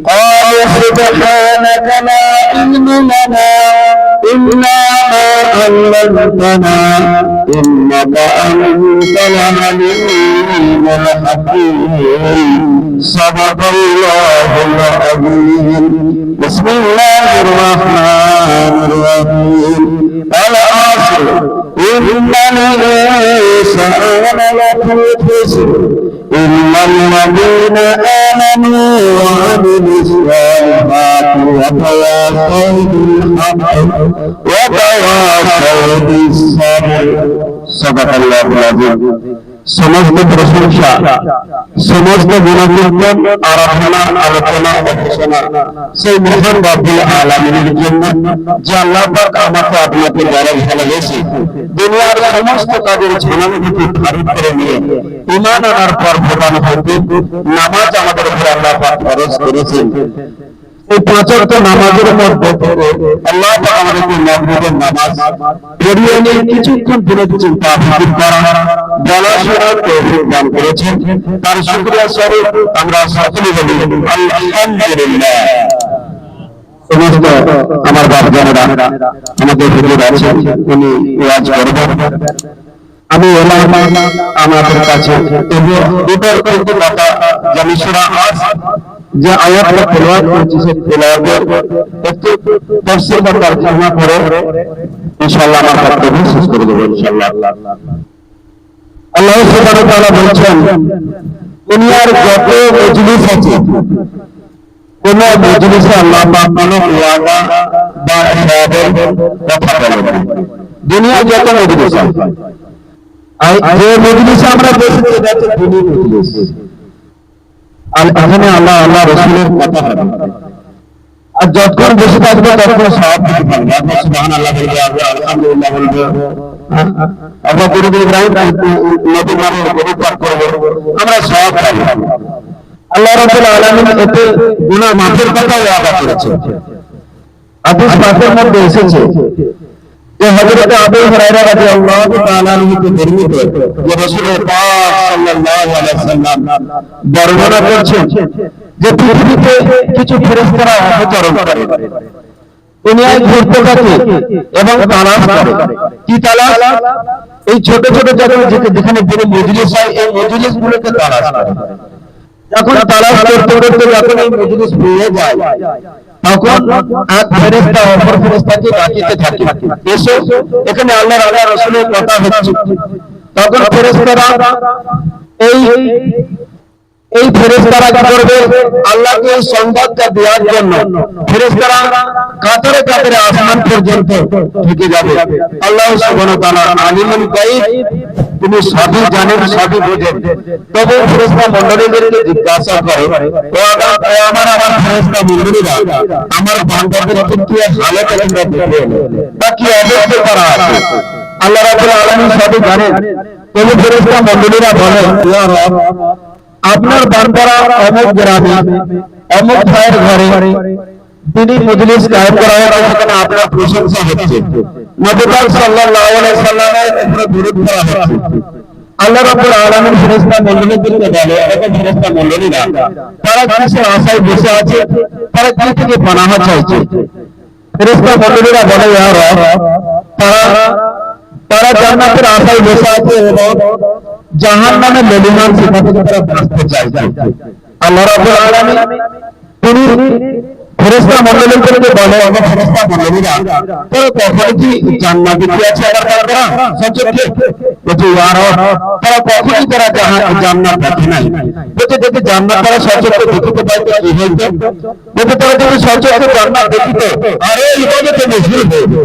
قالوا سبحانك لا علم لنا إلا ما علمتنا إنك أنت العليم الحكيم صدق الله العظيم بسم الله الرحمن الرحيم والعصر إن الإنسان لفي خسر إلا الذين آمنوا وعملوا الصالحات وتواصوا بالحق وتواصوا بالصبر صدق الله العظيم সমস্ত প্রশংসা সমস্ত গুণকীর্তন আরাধনা আলোচনা ঘোষণা সেই মহান রব্বুল আলামিনের জন্য যে আল্লাহ পাক আমাকে আপনাকে বড় ভালোবেসে দুনিয়ার সমস্ত কাজের ঝামেলাকে খারিজ করে নিয়ে ঈমান আনার পর প্রদান হতে নামাজ আমাদের উপর আল্লাহ পাক ফরজ করেছেন। এই পাঁচ ওয়াক্ত নামাজের মধ্যে আল্লাহ পাক আমাদেরকে মাগরিবের নামাজ পড়িয়ে নিয়ে কিছুক্ষণ বিরতি চিন্তা ভাবনা করা বলা শোনার তৌফিক দান করেছেন। তার শুকরিয়া স্বরূপ আমরা সকলে বলি আলহামদুলিল্লাহ। সমস্ত আমার বাপজানেরা আমাদের হুজুর আছেন, উনি ওয়াজ করবেন। আমি ওলামা আমাদের কাছে দুটোর কিন্তু কথা জানি সূরা আস যে আয়াতটা তেলাওয়াত করেছি সেই তেলাওয়াতের একটু তাফসীর বা তরজমা করে ইনশাআল্লাহ আমার বক্তব্য শেষ করে দেব ইনশাআল্লাহ। আল্লাহ সুবহানাহু ওয়া তাআলা বলেন দুনিয়ার যত মজলিস আছে কোন মজলিসে আল্লাহ পাক কোনো ওয়াদা বা ইবাদত কথা বলেন না। দুনিয়ার যত মজলিস আছে আর যে মজলিসে আমরা বসেছি এটা হচ্ছে দ্বীনি মজলিস। আর এখানে আল্লাহ আল্লাহ রাসূলের কথা হবে আর যতক্ষণ বসে থাকবে ততক্ষণ সওয়াব পেতে পারবে। আপনি সুবহানাল্লাহ বলবে, আলহামদুলিল্লাহ বলবে, আমরা গুরু ইব্রাহিম নবী নামে গরু পাঠ করব, আমরা সওয়াব পাবো। আল্লাহ রাব্বুল আলামিন এতে গুনাহ মাফের কথা ওয়াদা করেছে। হাদিস পাকের মধ্যে এসেছে যে হযরত আবু হুরায়রা রাদিয়াল্লাহু তাআলা আনহু কে বর্ণিত যে রাসূল পাক সাল্লাল্লাহু আলাইহি ওয়াসাল্লাম বর্ণনা করছেন যে পৃথিবীতে কিছু ফেরেশতারা অবতরণ করে, দুনিয়ায় ঘুরতে থাকে এবং তালাশ করে। কি তালাশ? এই ছোট ছোট জায়গায় যেখানে বড় মজলিস হয় এই মজলিসগুলোকে তালাশ করে। যখন তালাশ করতে করতে যখন এই মজলিস পেয়ে যায় তখন এক ফেরেশতা অপর ফেরেশতাকে ডাকিতে থাকে, এসো এখানে আল্লাহর আল্লাহ রাসূলের কথা হচ্ছে। তখন ফেরেশতারা এই ফেরেশতারা কি করবে? আল্লাহকে সংবাদটা দেওয়ার জন্য ফেরেশতারা কাতারে কাতারে আসমান পর্যন্ত ঢুকে যাবে। আল্লাহ সুবহানাহু ওয়া তাআলা আলিমুল গায়ব, তিনি সবই জানেন সবই বোঝেন। তবে ফেরেশতা মণ্ডলীদেরকে জিজ্ঞাসা করে, ও আমার ফেরেশতা মণ্ডলীরা আমার বান্দাদের কি হালত তোমরা দেখে বা কি অবস্থা করা আছে? আল্লাহ রাব্বুল আলামিন সবই জানেন। তবে ফেরেশতা মণ্ডলীরা বলেন, ইয়া রব, আপনার বান্দারা অমুক গ্রামে অমুক ভাইয়ের ঘরে তিনি মজলিস কায়েম করা হয়েছে, সেখানে আপনার প্রশংসা হচ্ছে, নবী পাক সাল্লাল্লাহু আলাইহি সাল্লামের উপরে দরুদ পড়া হচ্ছে। আল্লাহ রাব্বুল আলামিন ফেরেশতা মণ্ডলীদেরকে বলে, এরকম ফেরেশতা মণ্ডলীরা তারা কিসের আশায় বসে আছে, তারা কি থেকে পানাহ চাইছে? ফেরেশতা মণ্ডলীরা বলে, ইয়া রব, তারা জান্নাতের আশায় বসে আছে এবং জাহান্নামের লেলিমান সেটা থেকে তারা বাঁচতে চাইছে। আল্লাহ রাব্বুল আলামিন তিনি ফেরেশতা মণ্ডলীদেরকে বলে, আমার ফেরেশতা মণ্ডলীরা তারা কখনো কি জান্নাত দেখতে আছে আমার বান্দারা সচক্ষে? বলছে, ইয়া রব, তারা কখনোই তারা জান্নাত দেখে নাই। বলছে, যদি জান্নাত তারা সচক্ষে দেখিতে পাইতো কি হইতো? বলছে, তারা যদি সচক্ষে জান্নাত দেখিত আরে ইবাদতে মশগুল হইতো,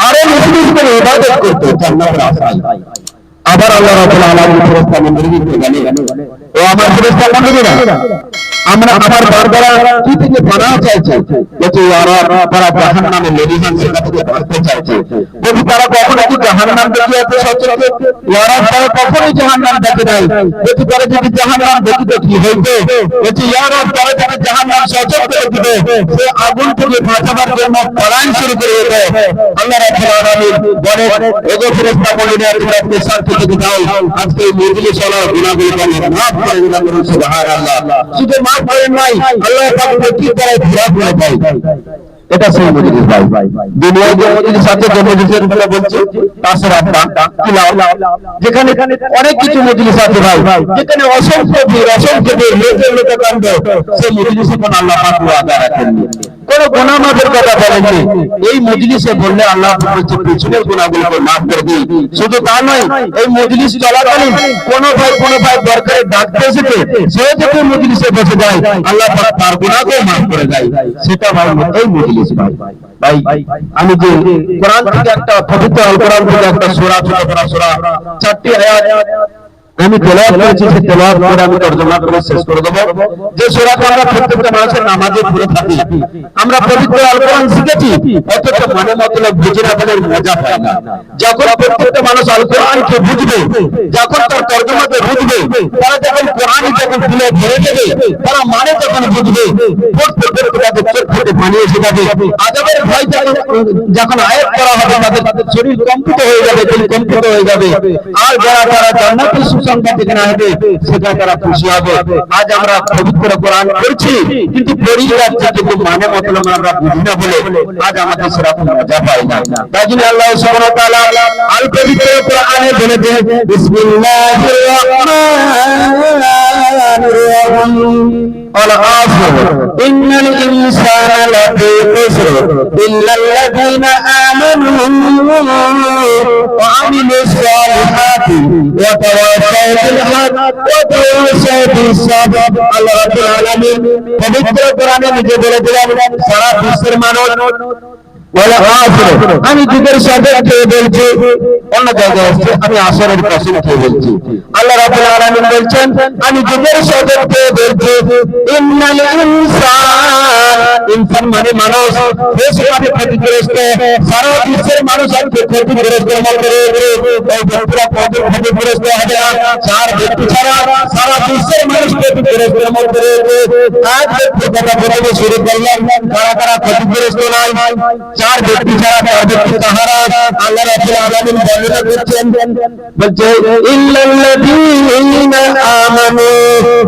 আরে মুসলিম করে ইবাদত করতো জান্নাতের আশায়। আবার আল্লাহ রাব্বুল আলামিন ফেরেশতা মণ্ডলীদেরকে বলে, ও আমার ফেরেশতা মণ্ডলীরা, আমরা আমার বারবার কি থেকে বানা চাইছে, বলছে তারা জাহান্নামে লেলিহান সেটা থেকে বাঁচতে চাইছে। বলছি তারা কখনো কি জাহান্নাম দেখে আছে সচেতন? তারা কখনোই জাহান্নাম দেখে নাই। বলছি তারা যদি জাহান্নাম দেখিত কি হইতো? বলছি তারা যদি জাহান্নাম সচেতন করে দিবে, সে আগুন থেকে বাঁচাবার জন্য পলায়ন শুরু করে দিবে। আল্লাহ রাব্বুল আলামিন বলে, ওগো ফেরেশতা মণ্ডলী, তোমরা আপনি শান্তি থেকে যাও, আজকে এই মজলিস হলো গুনাহগুলো মাফ করে দিলাম। সুবহানাল্লাহ। শুধু মাফ করেন নাই, আল্লাহ পাক কি করে ফিরা করে দেয়। এটা সেই মজলিস ভাই। দুনিয়ায় যে মজলিস আছে, যে মজলিসের কথা বলছি, তাসের আড্ডা কি লাভ? যেখানে অনেক কিছু মজলিস আছে ভাই, যেখানে অসংখ্য ভিড়, অসংখ্য ভিড়, লোকের লোকে কাণ্ড, সেই মজলিসে কোন আল্লাহ পাক ওয়াদা রাখেননি, কোন গুনাহ মাফের কথা বলেননি। এই মজলিসে বললে আল্লাহ বলছে পিছনের গুনাহগুলোকে মাফ করে দিই। শুধু তা নয়, এই মজলিস চলাকালীন কোন ভাই দরকারে ডাকতে এসেছে, সে যদি মজলিসে বসে যায়, আল্লাহ পাক তার গুনাহকে মাফ করে দেয়। সেটা ভাই এই মজলিস ভাই। আমি যে কোরআন থেকে একটা পবিত্র আল কোরআন থেকে একটা সূরা, ছোট বড় সূরা, 4টি আয়াত আমি তেলাওয়াত করেছি। সেই তেলাওয়াত করে আমি তরজমা করে শেষ করে দেব। যে সূরাটা আমরা প্রত্যেকটা মানুষের নামাজে পড়ে থাকি, আমরা পবিত্র আল কোরআন শিখেছি, অথচ মানে মতলব বুঝে না বলে মজা পায় না। যখন প্রত্যেকটা মানুষ আল কোরআনকে বুঝবে, যখন তার তরজমাতে বুঝবে, তারা যখন কোরআন যখন তুলে ধরে দেবে, তারা মানে যখন বুঝবে, পড়তে পড়তে তাদের চোখ থেকে পানি এসে যাবে। আযাবের ভয় যখন আয়াত করা হবে, তাদের শরীর কম্পিত হয়ে যাবে, দিল কম্পিত হয়ে যাবে। আর যারা তারা জান্নাতের সুসংবাদ যেখানে আসবে, সেখানে তারা খুশি হবে। আজ আমরা পবিত্র কোরআন পড়ছি, কিন্তু পড়ি যাচ্ছে, কিন্তু মানে মতলব আমরা বুঝি না বলে আজ আমাদের সেরকম মজা পাই না। তাই জন্য আল্লাহ সুবহানাহু ওয়া তাআলা আল পবিত্র কোরআনে বলেছেন, বিসমিল্লাহির রহমানির রহিম, আল আসর ইন্নাল ইনসানা লাফি খুসর ইল্লাল্লাযীনা আমানু ওয়া আমিলুস সালিহাতি ওয়া তাওয়াসাউ বিল হক ওয়া তাওয়াসাউ বিস সাবর। আল্লাহ রাব্বুল আলামিন পবিত্র কোরআনে নিজে বলে দিলেন, সারা বিশ্বের মানুষ আমি যুগের সাথে বলছি, অন্য জায়গায় আসছে আমি আসরের কসম খেয়ে বলছি। আল্লাহ রাব্বুল আলামিন বলছেন, আমি যুগের সাথে বলছি, ইন্নাল ইনসান মানে মানুষ, দেশ মানে ক্ষতিগ্রস্ত, সারা বিশ্বের মানুষ আজকে ক্ষতিগ্রস্ত মধ্যে রয়েছে। এই ব্যক্তিরা ক্ষতিগ্রস্ত হবে না, চার ব্যক্তি ছাড়া সারা বিশ্বের মানুষ ক্ষতিগ্রস্তের মধ্যে রয়েছে। আজ ব্যক্তির কথা বলতে শুরু করলাম, কারা কারা ক্ষতিগ্রস্ত নয়, চার ব্যক্তি ছাড়া, চার ব্যক্তি তাহারা। আল্লাহ রাব্বুল আলামিন বর্ণনা করছেন, বলছে ইল্লাল্লাযীনা আমানু,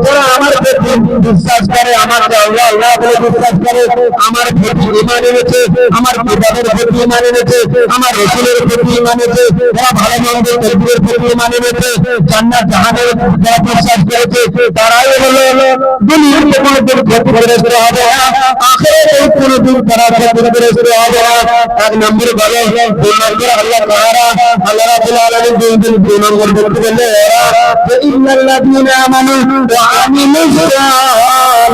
যারা আমার প্রতি বিশ্বাস করে, আমার আল্লাহ আল্লাহ বলে বিশ্বাস করে, আমার প্রতি ঈমান এনেছে, আমার কিতাবের প্রতি ঈমান এনেছে, আমার রাসূলের প্রতি ঈমান এনেছে, যারা ভালো মন্দ তকদীরের প্রতি ঈমান এনেছে, জান্নাত জাহান্নামের যারা বিশ্বাস করেছে, তারাই হলো দুনিয়াতে কোনোদিন ক্ষতিগ্রস্ত হবে না, আখিরাতেও কোনোদিন তারা ক্ষতিগ্রস্ত হবে না। এক নম্বর বলে, দুই নম্বর আল্লাহ তাআলা আল্লাহ রাব্বুল আলামিন দুই নম্বর বলতে বললে, ইন্নাল্লাযীনা আমানু ওয়া আমিলুস সালিহাত,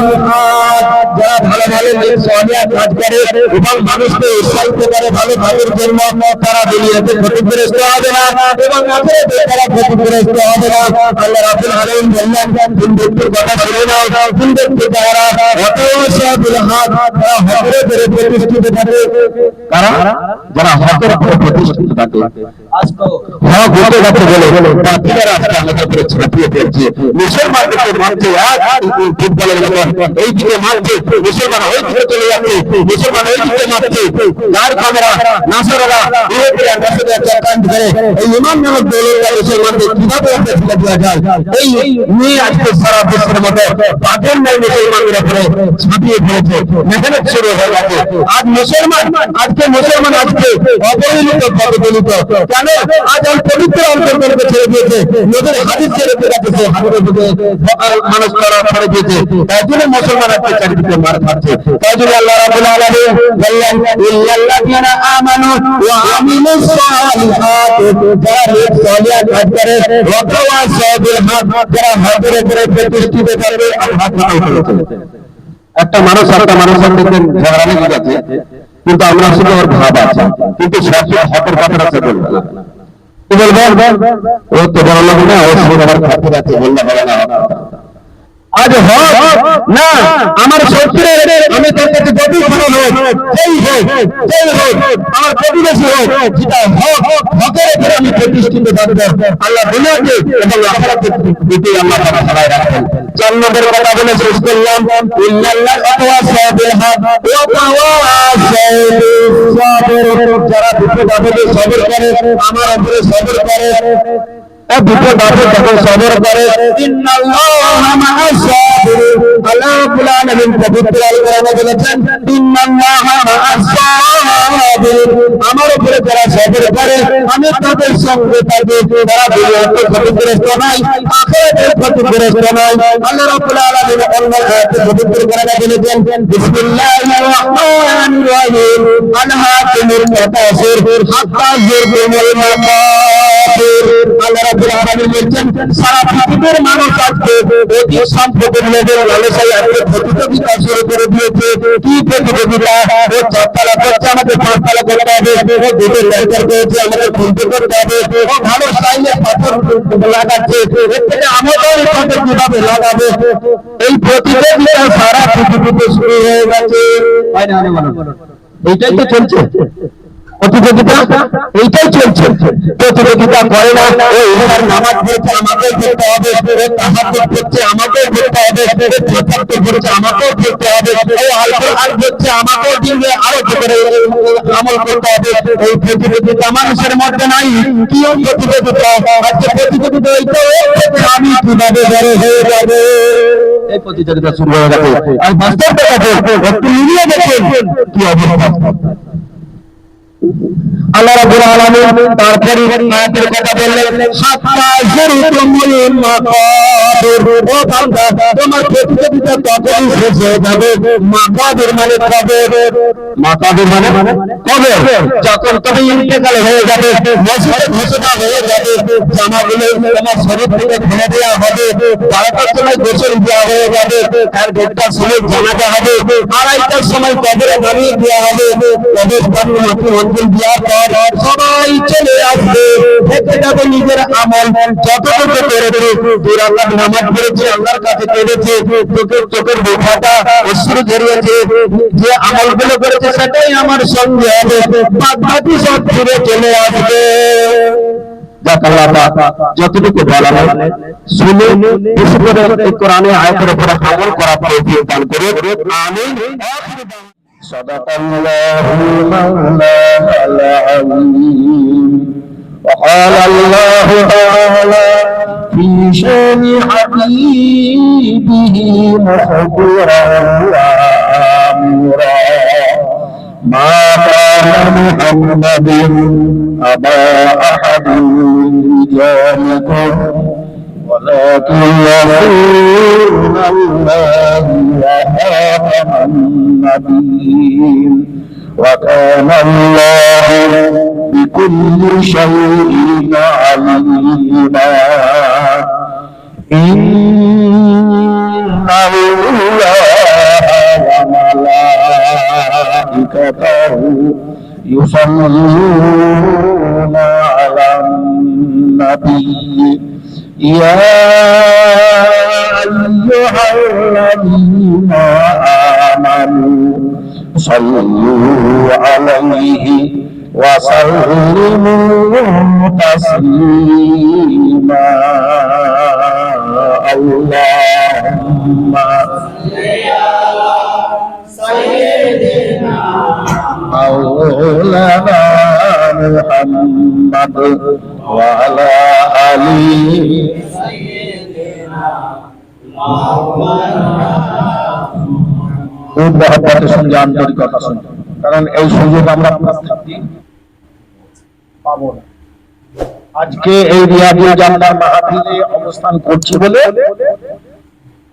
যারা ভালো ভালো নেক সালিহাত কাজ করে এবং মানুষকে উৎসাহিত করে ভালো কাজের জন্য, তারা দুনিয়াতে ক্ষতিগ্রস্ত হবে না এবং আখিরাতে তারা ক্ষতিগ্রস্ত হবে না। আল্লাহ রাব্বুল আলামিন বললেন, তিন ব্যক্তির কথা শুনে নাও, তিন ব্যক্তি যারা ওয়াতাওয়াসাউ বিল হক, তারা হকের উপরে প্রতিষ্ঠিত থাকে। কারা? যারা হকের উপরে প্রতিষ্ঠিত থাকে। আজ তো হক উঠে গেছে বলে বাতিলেরা আজকে আমাদের উপরে ঝাঁপিয়ে পড়ছে। মুসলমানদেরকে মারছে, ফুটবলের মতো এইদিকে মারছে, মুসলমান ওই দিকে চলে যাচ্ছে, মুসলমান ওই দিকে মারছে। যার ক্যামেরা নাসারারা ইউরোপিয়ান রাষ্ট্রীয় চক্রান্ত করে এই ইমাম নামক দলেরা মুসলমানদের কিভাবে একটা ফেলে দেওয়া যায়, এই নিয়ে আজকে সারা বিশ্বের মতো বাঘের ন্যায় মুসলমানদের উপরে ঝাঁপিয়ে পড়েছে, মেহনত শুরু হয়ে গেছে। আজ মুসলমান আজকে অবহেলিত, পদদলিত। কেন? আজ ওই পবিত্র অন্তর্গতকে ছেড়ে দিয়েছে, নবীর হাদিস ছেড়ে দিয়েছে, হাদিসের দিকে মানুষ করা ছেড়ে দিয়েছে। তাই জন্য মুসলমান আজকে চারিদিকে মার খাচ্ছে। তাই জন্য আল্লাহ রাব্বুল আলামিন বললেন, ইল্লাল্লাযীনা আমানু ওয়া আমিলুস সালিহাত, যারা নেক সালিহাত কাজ করে, ওয়া তাওয়াসাউ বিল হক, যারা হকের উপরে প্রতিষ্ঠিত থাকে। একটা মানুষ একটা মানুষের দেখবেন ঝগড়া লেগে গেছে, কিন্তু আমরা শুধু ওর ভাব আছে, কিন্তু হকের কথাটা সে বলবে না। কি বলবেন? ও তো বড় লোক না, ওর সঙ্গে আবার খাতে যাচ্ছে, বললে হবে না। আজ হোক না আমার শত্রুর, আমি তার কাছে যদি কোনো হোক, যেই হোক আমার প্রতিবেশী হোক, যেটা হক হকের উপরে আমি প্রতিষ্ঠিত থাকবো। আল্লাহ দুনিয়াতে এবং আখিরাতে দিতে আল্লাহ তাআলা সহায় রাখেন। 4 নম্বর কথা বলে শেষ করলাম, ইন্নাল্লাহ ওয়াসাবিল হক ওয়া তাওয়াসাউ বিস সাবর। যারা বিপদ আপদে সবর করে, আমার উপরে সবর করে, বিপদ আপদে যখন সবর করে, ইন্নাল্লাহা মা'আস সাবিরিন। আল্লাহ রাব্বুল আলামিন পবিত্র আল কোরআনে বলেছেন, ইন্নাল্লাহা মা'আস সাবিরিন। আমার উপরে যারা সবর করে আমি তাদের সঙ্গে থাকব। তারা দুনিয়াতে ক্ষতিগ্রস্ত নয়, আখিরাতে ক্ষতিগ্রস্ত নয়। আল্লাহ রাব্বুল আলামিন অন্য আয়াতে পবিত্র কোরআনে বলেছেন, বিসমিল্লাহির রাহমানির রাহিম, আলহাকুমুত তাকাসুর হাত্তা যুরতুমুল মাকাবির। আল্লাহ রাব্বুল আলামিন বলেছেন, সারা পৃথিবীর মানুষ আজকে অতি সম্পদের লোভে লালসায় আজকে প্রতিযোগিতা শুরু করে দিয়েছে। কি প্রতিযোগিতা? ও 4 তালা করছে, আমাদের 5 তালা করতে হবে। ও দুটো লেন্টার করেছে, আমাদের 3টে করতে হবে। ও ভালো স্টাইলে পাথর লাগাচ্ছে, এর থেকে আমাদের পাথর কিভাবে লাগাবে? এই প্রতিযোগিতা সারা পৃথিবীতে শুরু হয়ে গেছে। এইটাই তো চলছে প্রতিযোগিতা, এইটাই চলছে। প্রতিযোগিতা করে না, ও এবার নামাজ পড়ছে আমাকেও পড়তে হবে, ও তাহাজ্জুদ পড়ছে আমাকেও পড়তে হবে, ও তাহাজ্জুদ পড়ছে আমাকেও পড়তে হবে, ও আল কোরআন পড়ছে আমাকেও দিনে আরো করে আমল করতে হবে। এই প্রতিযোগিতা মানুষের মধ্যে নাই। কি প্রতিযোগিতা? আজকে প্রতিযোগিতা এইটাই, আমি কিভাবে বড় হয়ে যাবে, এই প্রতিযোগিতা শুরু হয়ে গেছে। আর বাস্তব দেখেন, একটু মিলিয়ে দেখেন কি অবস্থা। আল্লাহ রাব্বুল আলামিন তারপরে আয়াতের কথা বললেন, হাত্তা যুরতুমুল মাকাবির। ও বান্দা, তোমার প্রতিযোগিতা তখনই শেষ হয়ে যাবে। মাকাবির মানে কবর। মাকাবির মানে কবর। যখন তুমি ইন্তেকাল হয়ে যাবে, মসজিদে ঘোষণা হয়ে যাবে, জামাগুলো তোমার শরীর থেকে ফেলে দেওয়া হবে, 12টার সময় গোসল দেওয়া হয়ে যাবে, আর 1টার সময় জানাজা হবে, 2:30টার সময় কবরে নামিয়ে দেওয়া হবে। কবরস্থানে মাটি মঞ্জিল দেওয়ার পর সবাই চলে আসবে, দেখে যাবে নিজের আমল যতটুকু করেছে। 2 রাকাত নামাজ পড়েছে, আল্লাহর কাছে কেঁদেছে, চোখের বোঝাটা অশ্রু ঝরিয়েছে, যে আমলগুলো করেছে সেটাই আমার সঙ্গে হবে, বাদ বাকি সব ফিরে চলে আসবে। যতটুকু বলা হয় শুনে বেশি করে এই কোরআনের আয়াতের উপর আমল করা তৌফিক দান করে, আমিন। সাদাকাল্লাহু মাওলানা আল-আযীম। وقال الله تعالى في شان حبيبه مخبرا وآمرا، ما كان محمد أبا أحد من رجالكم ولكن رسول الله وخاتم النبيين وكان الله بكل شيء عليما. إن الله وملائكته يصلون على النبي يا أيها الذين آمنوا صلوا عليه وسلموا تسليما. اللهم مولانا محمد وعلى آله খুব মহব্বতের সঙ্গে আন্তরিকতা শুনতে, কারণ এই সুযোগ আমরা পাবো না। আজকে এই রিয়াজুল জান্নার মাহফিলে অবস্থান করছি বলে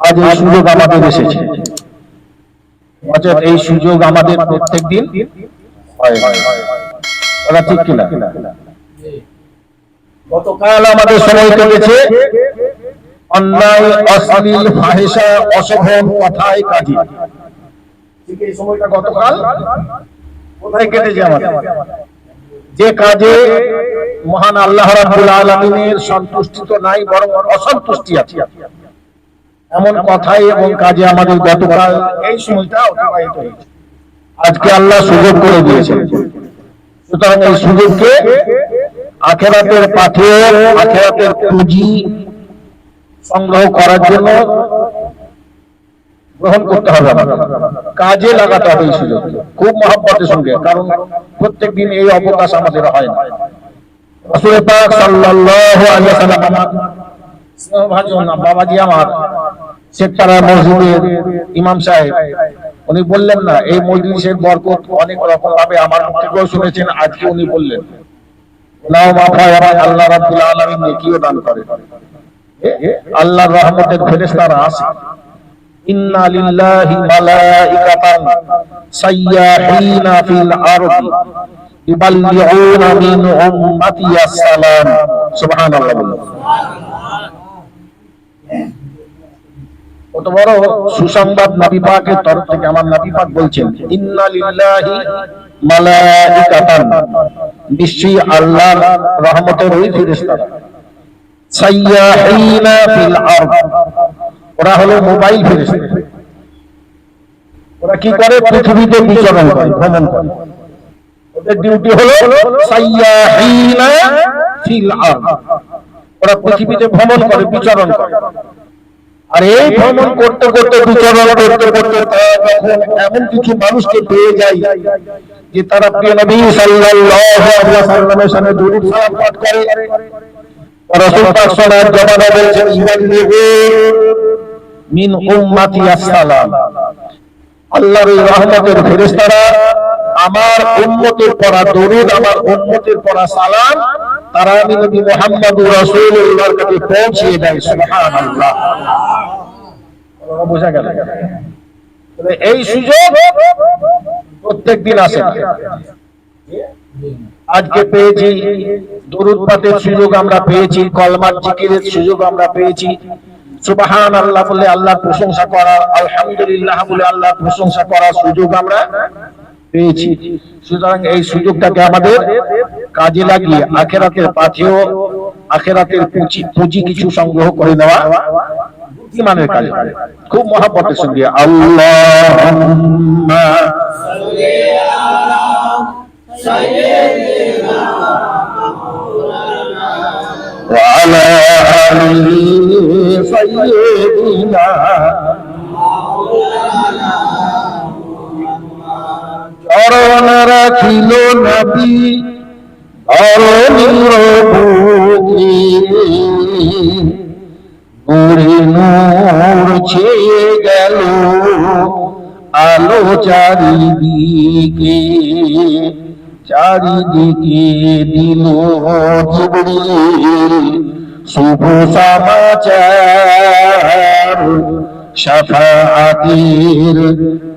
আজ এই সুযোগ আমাদের এসেছে। এই সুযোগ আমাদের প্রত্যেক দিন হয়, ওরা ঠিক কিনা? গতকাল আমাদের সময় কেটেছে অন্যায়, অশ্লীল, ফাহিশা, অশোভন কথায় কাজে। ঠিক এই সময়টা গতকাল কোথায় কেটেছে আমাদের? যে কাজে মহান আল্লাহ রাব্বুল আলামিনের সন্তুষ্টি তো নাই, বরং অসন্তুষ্টি আছে। এমন কথাই এবং কাজে আমাদের গতকাল এই সময়টা অতিবাহিত হয়েছে। আজকে আল্লাহ সুযোগ করে দিয়েছেন, সুতরাং এই সুযোগকে আখেরাতের পাথেয়, আখেরাতের পুঁজি সংগ্রহ করার জন্য গ্রহণ করতে হবে, কাজে লাগাতে হবে এই সুযোগ খুব মহব্বতের সঙ্গে, কারণ প্রত্যেকদিন এই অবকাশ আমাদের হয় না। রাসূল পাক সাল্লাল্লাহু আলাইহি ওয়াসাল্লাম আমার স্নেহভাজন বাবাজি আমার শেখপাড়া মসজিদের ইমাম সাহেব, উনি বললেন না এই মজলিসের বরকত অনেক রকম ভাবে আমার মুখ থেকেও শুনেছেন, আজকে উনি বললেন নাও মাফায় আল্লাহ রাব্বুল আলামিন নেকিও দান করে, আল্লাহর রহমতের ফেরেশতারা আসে। ইন্না লিল্লাহি মালাইকাতান সাইয়াহিনা ফিল আরদি ইবাল্লিউনা মিন উম্মতি আসসালাম। সুবহানাল্লাহ। কত বড় সুসংবাদ নবী পাকের তরফ থেকে। আমার নবী পাক বলছেন ইন্না লিল্লাহি মালাইকাতান, নিশ্চয়ই আল্লাহর রহমতের ওই ফেরেশতারা সাইয়াহিনা ফিল আরদ, ওরা হলো মোবাইল ফেরেশতা। ওরা কি করে? পৃথিবীতে বিচরণ করে, ভ্রমণ করে। ওদের ডিউটি হলো সাইয়াহিনা ফিল আরদ, ওরা পৃথিবীতে ভ্রমণ করে, বিচরণ করে। আর এই ভ্রমণ করতে করতে, বিচরণ করতে করতে তারা যখন এমন কিছু মানুষকে পেয়ে যায় যে তারা প্রিয় নবী সাল্লাল্লাহু আলাইহি ওয়াসাল্লামের সামনে দরুদ সালাম পাঠ করে, রাসূল পাক সাল্লাল্লাহু আলাইহি ওয়াসাল্লাম বলেছেন ইবাল্লিগু মিন উম্মতি আসসালাম, আল্লাহর এই রহমতের ফেরেশতারা আমার উম্মতের পড়া দরুদ, আমার উম্মতের পড়া সালাম তারা আমি নবী মুহাম্মদুর রাসূলুল্লাহর কাছে পৌঁছে দেয়। সুবহানাল্লাহ। বোঝা গেল? তবে এই সুযোগ প্রত্যেক দিন আসে না। আজকে পেয়েছি, দরুদ পাঠের সুযোগ আমরা পেয়েছি, কলমার জিকিরের সুযোগ আমরা পেয়েছি। সুবহানাল্লাহ বলে আল্লাহর প্রশংসা করা, আলহামদুলিল্লাহ বলে আল্লাহর প্রশংসা করার সুযোগ আমরা পেয়েছি। সুতরাং এই সুযোগটাকে আমাদের কাজে লাগিয়ে আখেরাতের পাথেয়, আখেরাতের পুঁজি কিছু সংগ্রহ করে নেওয়া বুদ্ধিমানের কাজ। খুব মহব্বতের সঙ্গে আল্লাহুম্মা সাল্লি আলা সাইয়্যিদিনা ওয়া আলা আলি সাইয়্যিদিনা চরণ রাখিল নবী ধরণীর বুকে, নূরে নূর ছেয়ে গেল আলো চারিদিকে, চারিদিকে দিল জিবরিল শুভ সমাচার, শাফাআতের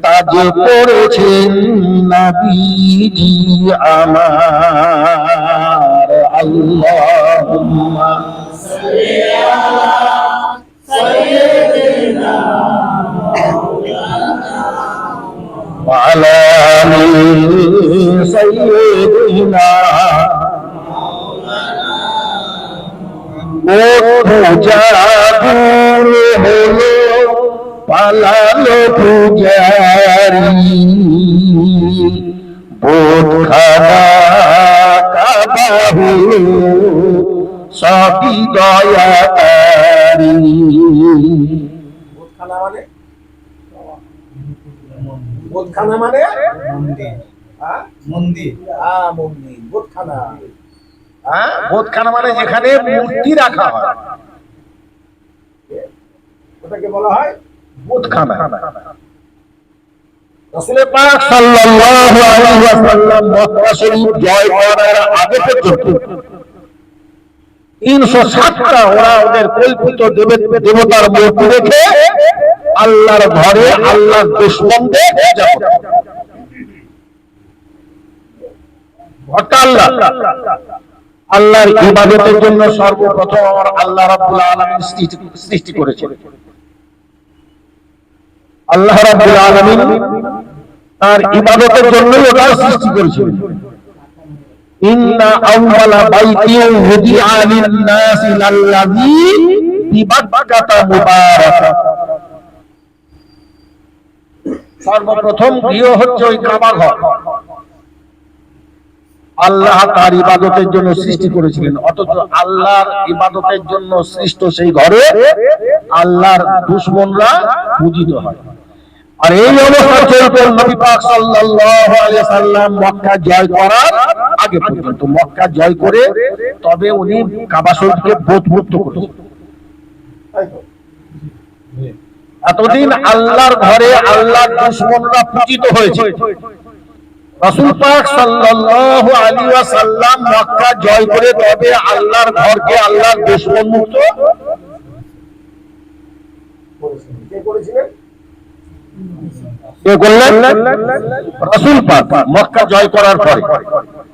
তাজে পড়েছেন নবীজি আমার। আল্লাহুম্মা সাল্লি আলা সাইয়্যিদিনা ওয়া আলা আলি সাইয়্যিদিনা। জাদুর হলো পালালো পূজারি, বোধখানা কাবা হলো সবই দয়াকারী। বোধখানা মানে? বোধখানা মানে মন্দির। মন্দির, মন্দির, বোধখানা। বোধখানা মানে যেখানে মূর্তি রাখা হয়, ওটাকে বলা হয় বোধখানা। রাসূল পাক সাল্লাল্লাহু আলাইহি ওয়াসাল্লাম মক্কা শরীফ জয় করার আগে পর্যন্ত 360টা ওরা ওদের কল্পিত দেবতার মূর্তি রেখে আল্লাহর ঘরে আল্লাহর দুশমনদের পূজা করত। আল্লাহর ইবাদতের জন্য সর্বপ্রথম আমার আল্লাহ রাব্বুল আলামিন সৃষ্টি করেছেন। আল্লাহ রাব্বুল আলামিন তার ইবাদতের জন্যই ওটা সৃষ্টি করেছেন। ইন্না আউওয়ালা বাইতিন উযিআ লিন-নাসি লাল্লাযী বিবাক্কাতা মুবারাক সর্বপ্রথম গৃহ হচ্ছে ওই কাবা ঘর। আল্লাহ তার ইবাদতের জন্য সৃষ্টি করেছিলেন, অথচ আল্লাহর ইবাদতের জন্য সৃষ্ট সেই ঘরে আল্লাহর দুশমনরা পূজিত হয়। আর এই অবস্থা চলতে নবী পাক সাল্লাল্লাহু আলাইহি সাল্লাম মক্কা জয় করার আগে পর্যন্ত, মক্কা জয় করে তবে উনি কাবা শরীফকে বোধমুক্ত করেছেন। এতদিন আল্লাহর ঘরে আল্লাহর দুশমনরা পূজিত হয়েছে। রাসূল পাক সাল্লাল্লাহু আলাইহি ওয়াসাল্লাম মক্কা জয় করে তবে আল্লাহর ঘরকে আল্লাহর দুশমন মুক্ত করেছিলেন। কে করলেন? রাসূল পাক মক্কা জয় করার পরে।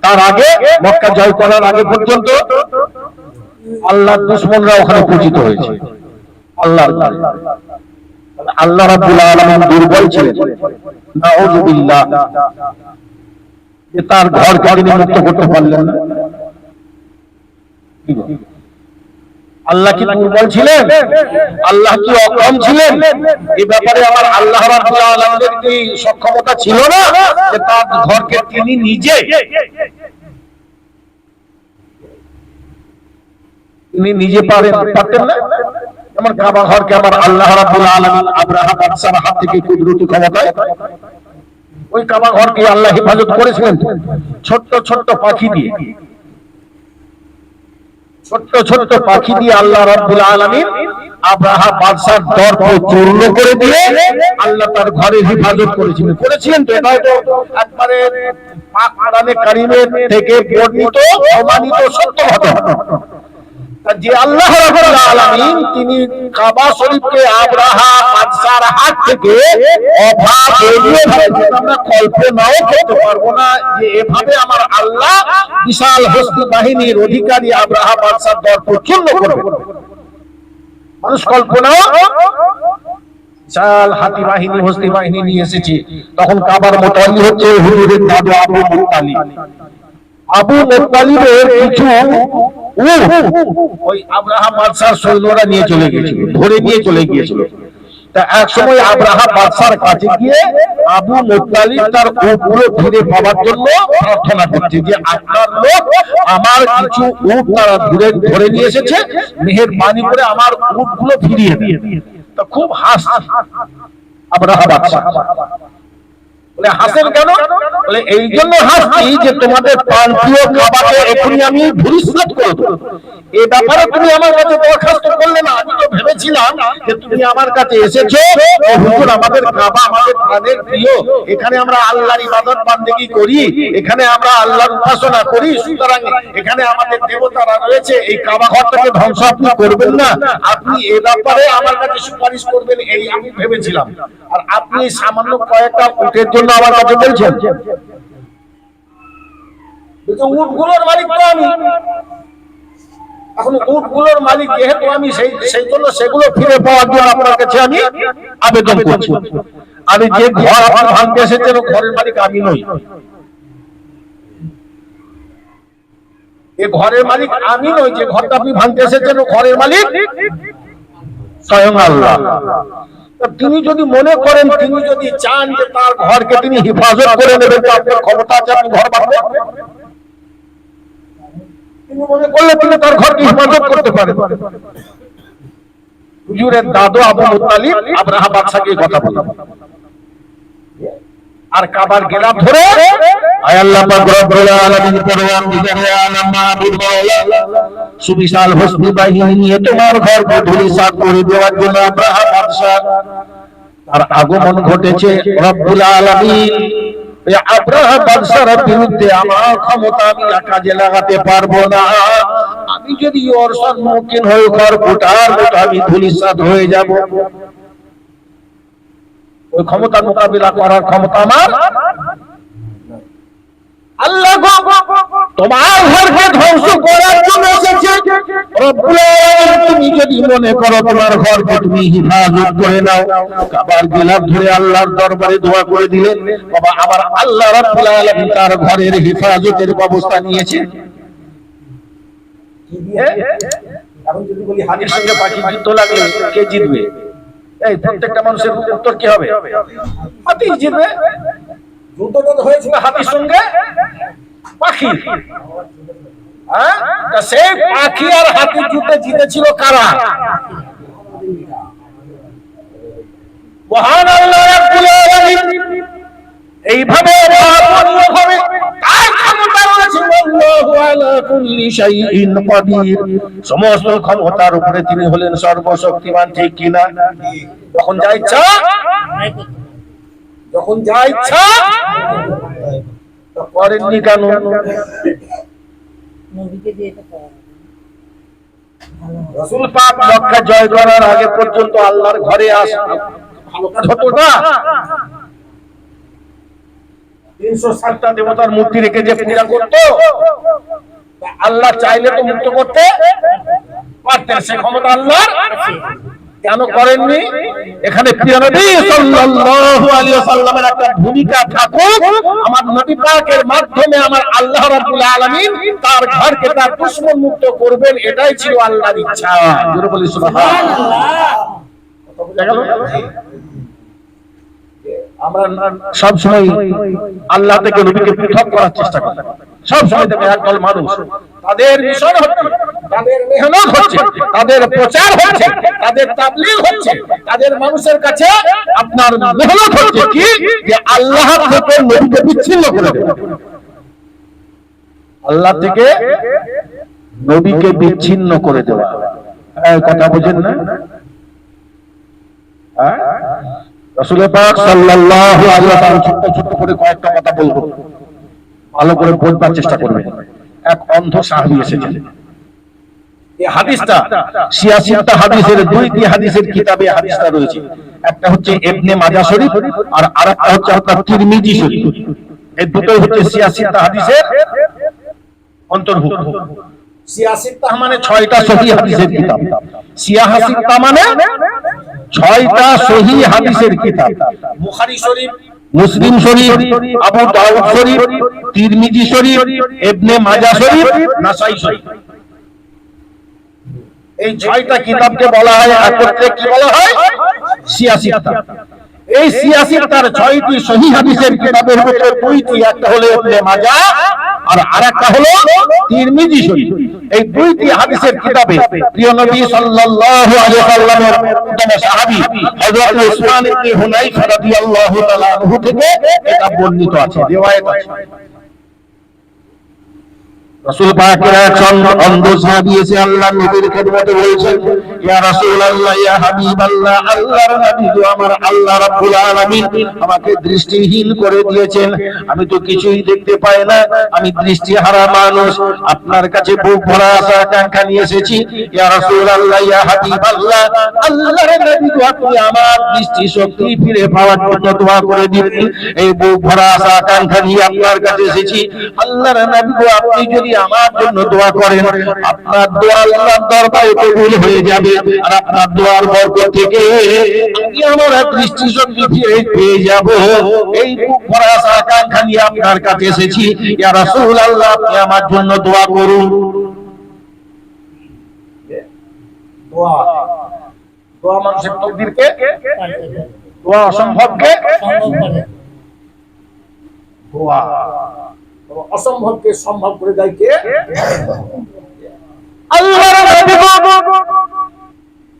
তার আগে মক্কা জয় করার আগে পর্যন্ত আল্লাহর দুশমনরা ওখানে পূজিত হয়েছে। আল্লাহ রাব্বুল আলামিন দুর্বল ছিলেন, নাউযুবিল্লাহ, যে তার ঘরকে তিনি মুক্ত করতে পারলেন না। আল্লাহ কি দুর্বল ছিলেন? আল্লাহ কি অক্ষম ছিলেন? এই ব্যাপারে আমার আল্লাহ রাব্বুল আলামিনের কি সক্ষমতা ছিল না যে তার ঘরকে তিনি নিজে পারতেন না? আমার কাবা ঘরকে আমার আল্লাহ রাব্বুল আলামিন আব্রাহা বাদশার হাত থেকে কুদরতি ক্ষমতায় ওই কাবা ঘরকে আল্লাহ হেফাজত করেছিলেন ছোট্ট ছোট্ট পাখি দিয়ে। ছোট্ট ছোট্ট পাখি দিয়ে আল্লাহ রাব্বুল আলামিন আব্রাহা বাদশার দরকে চূর্ণ করে দিয়ে আল্লাহ তার ঘরে হেফাজত করেছিলেন। তো এটা তো একবারে পাক কোরআনে কারীমের থেকে বর্ণিত প্রমাণিত সত্য ঘটনা যে আল্লাহ রাব্বুল আলামিন তিনি কাবা শরীফকে আব্রাহা বাদশার হাত থেকে অভাব এড়িয়ে আমরা কল্পনাও করতে পারবো না যে এভাবে আমার আল্লাহ বিশাল হস্তি বাহিনীর অধিকারী আব্রাহা বাদশার দরকে চূর্ণ করবে। মানুষ কল্পনাও, বিশাল হাতি বাহিনী হস্তি বাহিনী নিয়ে এসেছে। তখন কাবার মোতাল্লি হচ্ছে হুজুরের দাদু আবু মুত্তালিব। আবু মুত্তালিবের কিছু ওই আব্রাহা বাদশার সৈন্যরা নিয়ে চলে গিয়েছিল, ধরে নিয়ে চলে গিয়েছিল। তা এক সময় আব্রাহা বাদশার কাছে গিয়ে আবু মুত্তালিব তার উটগুলো ফিরে পাওয়ার জন্য প্রার্থনা করছে যে আপনার লোক আমার কিছু উট তারা ধরে নিয়ে এসেছে, মেহেরবানি করে আমার উটগুলো ফিরিয়ে দিন। তা খুব হাসছে আব্রাহা বাদশা। বলে হাসেন কেন? বলে এই জন্য হাসছি যে তোমাদের প্রান্তীয় কাবাকে এখনই আমি ধূলিসাৎ করে দেব। এই ব্যাপারে তুমি আমার কাছে দরখাস্ত করলে না। আমি তো ভেবেছিলাম যে তুমি আমার কাছে এসেছো, হুজুর আমাদের কাবা আমাদের প্রাণের প্রিয়, এখানে আমরা আল্লাহর ইবাদত বান্দেগী করি, এখানে আমরা আল্লাহর উপাসনা করি, সুতরাং এখানে আমাদের দেবতারা রয়েছে, এই কাবা ঘরটাকে ধ্বংস আপনি করবেন না, আপনি এই ব্যাপারে আমার কাছে সুপারিশ করবেন, এই আমি ভেবেছিলাম। আর আপনি সামান্য কয়েকটা উটের জন্য আমার কাছে বলছেন। উটগুলোর মালিক তো আমি, এখন উটগুলোর মালিক যেহেতু আমি, সেই জন্য সেগুলো ফিরে পাওয়ার জন্য আপনার কাছে আমি আবেদন করছি। আমি যে ঘর আপনি ভাঙতে এসেছেন ঘরের মালিক আমি নই, এই ঘরের মালিক আমি নই। যে ঘরটা আপনি ভাঙতে এসেছেন ঘরের মালিক স্বয়ং আল্লাহ। তিনি যদি মনে করেন, তিনি যদি চান যে তার ঘরকে তিনি হেফাজত করে নেবেন, তো আপনার ক্ষমতা আছে, আপনি ঘর ভাঙবেন। তিনি মনে করলে তিনি তার ঘরকে হেফাজত করতে পারেন। হুজুরের দাদু আবু মুত্তালিব আব্রাহা বাদশাকে কথা বললেন আর কাবার গেলাপ ধরে আয় আল্লাহ পাক রব্বুল আলামিন পরওয়ারদিগারে আলম মাবুদ মাওলা সুবিশাল হস্তি বাহিনী নিয়ে তোমার ঘরকে ধূলিসাৎ করে দেওয়ার জন্য আব্রাহা বাদশা তার আগমন ঘটেছে। রব্বুল আলামিন এই আব্রাহা বাদশার বিরুদ্ধে আমার ক্ষমতা আমি কাজে লাগাতে পারবো না। আমি যদি ওর সম্মুখীন হই ঘর কোটার মতো আমি ধূলিসাৎ হয়ে যাব। ওই ক্ষমতার মোকাবিলা করার ক্ষমতা আমার আল্লাহ তোমার ঘরকে ধ্বংস করার জন্য এসেছে। রব্বুল আলামিন তুমি যদি মনে করো তোমার ঘরকে তুমি হেফাজত করে নাও, কাবার গিলাফ ধরে আল্লাহর দরবারে দোয়া করে দিলেন, বাবা আবার আল্লাহ রব্বুল আলামিন তার ঘরের হেফাজতের ব্যবস্থা নিয়েছে। এখন যদি বলি হাতির সঙ্গে পাখি যুদ্ধ লাগলে কে জিতবে? এই প্রত্যেকটা মানুষের উত্তর কি হবে? হাতি জিতবে। যুদ্ধটা তো হয়েছিল হাতির সঙ্গে পাখি। হ্যাঁ, তা সেই পাখি আর হাতির যুদ্ধে জিতেছিল কারা? মহান আল্লাহ রাব্বুল আলামিন। এইভাবে মহাপূর্ণভাবে তার ক্ষমতা রয়েছে, আল্লাহু আলা কুল্লি শাইইন কাদির। সমস্ত ক্ষমতার উপরে তিনি হলেন সর্বশক্তিমান, ঠিক কিনা? যখন যা ইচ্ছা তো করেননি কেন? রাসূল পাক মক্কা জয় করার আগে পর্যন্ত আল্লাহর ঘরে আসা ভালো কাজ হতো না। 360টা দেবতার মূর্তি রেখে যে পূজা করতো, আল্লাহ চাইলে তো মুক্ত করতে পারতেন, সে ক্ষমতা আল্লাহর কেন করেননি? এখানে প্রিয় নবী সাল্লাল্লাহু আলাইহি ওয়াসাল্লামের একটা ভূমিকা থাকুক, আমার নবী পাকের মাধ্যমে আমার আল্লাহ রাব্বুল আলামিন তার ঘরকে তার দুশমন মুক্ত করবেন, এটাই ছিল আল্লাহর ইচ্ছা। জোরে বলি সুবহানাল্লাহ। আমরা সব সময় আল্লাহ থেকে নবীকে পৃথক করার চেষ্টা করি। সব সময় দেখে একদল মানুষ, তাদের মিশন হচ্ছে, তাদের মেহনত হচ্ছে, তাদের প্রচার হচ্ছে, তাদের তাবলীগ হচ্ছে, তাদের মানুষের কাছে আপনার মেহনত হচ্ছে কি যে আল্লাহ থেকে নবীকে বিচ্ছিন্ন করে দেবে। আল্লাহ থেকে নবীকে বিচ্ছিন্ন করে দেওয়া, কথা বোঝেন না? রাসূল পাক সাল্লাল্লাহু আলাইহি ওয়াসাল্লাম ছোট ছোট করে কয়েকটা কথা বলবো, ভালো করে বোঝবার চেষ্টা করবেন। এক অন্ধ সাহাবী এসেছেন। এই হাদিসটা ৮৬টা হাদিসের ২টি হাদিসের কিতাবে হাদিসটা রয়েছে। একটা হচ্ছে ইবনে মাজাহ শরীফ আর আরেকটা হচ্ছে আপনার তিরমিজি শরীফ। এই দুটোই হচ্ছে ৮৬টা হাদিসের অন্তর্ভুক্ত। ৮৬টা মানে ৬টা সহিহ হাদিসের কিতাব। ৮৬টা মানে ৬টা সহিহ হাদিসের কিতাব। বুখারী শরীফ, মুসলিম শরীফ, আবু দাউদ শরীফ, তিরমিজি শরীফ, ইবনে মাজাহ শরীফ, নাসাই শরীফ। এই ৬টা কিতাবকে বলা হয় একত্রে কি বলা হয়? ৮৬টা। এই ৮৬টার ৬টি সহিহ হাদিসের কিতাবের মধ্যে ২টি, একটা হলো ইবনে মাজাহ আর আরেকটা হলো তিরমিজি শরীফ। এই ২টি হাদিসের কিতাবে প্রিয় নবী সাল্লাল্লাহু আলাইহি ওয়াসাল্লামের উত্তম সাহাবী হযরত উসমান ইবনে হুনাইফা রাদিয়াল্লাহু তাআলা আনহু থেকে এটা বর্ণিত আছে, রিওয়ায়াত আছে। রাসূল পাকের একজন অন্ধ সাহাবী এসে আল্লাহর নবীর খেদমতে বলেছেন, ইয়া রাসূলুল্লাহ, ইয়া হাবিবাল্লাহ, আল্লাহর নবী গো, আমার আল্লাহ রাব্বুল আলামিন আমাকে দৃষ্টিহীন করে দিয়েছেন, আমি তো কিছুই দেখতে পাই না, আমি দৃষ্টিহারা মানুষ, আপনার কাছে বুক ভরা আশা আকাঙ্ক্ষা নিয়ে এসেছি। ইয়া রাসূলুল্লাহ, ইয়া হাবিবাল্লাহ, আল্লাহর নবী গো, আপনি আমার দৃষ্টি শক্তি ফিরে পাওয়ার জন্য দোয়া করে দিন। এই বুক ভরা আশা আকাঙ্ক্ষা নিয়ে আপনার কাছে এসেছি। আল্লাহর নবী গো, আপনি যদি আমার জন্য দোয়া করেন, আপনার দোয়া আল্লাহর দরবারে কবুল হয়ে যাবে, আর আপনার দোয়ার বরকত থেকে আমি আমার দৃষ্টিশক্তি ফিরে পেয়ে যাব। এই বুক ভরা আশা আকাঙ্ক্ষা নিয়ে আপনার কাছে এসেছি। ইয়া রাসূলুল্লাহ, আপনি আমার জন্য দোয়া করুন। দোয়া, দোয়া মানুষের তকদিরকে, দোয়া অসম্ভবকে, দোয়া অসম্ভবকে সম্ভব করে দেয় কে? আল্লাহর নবী।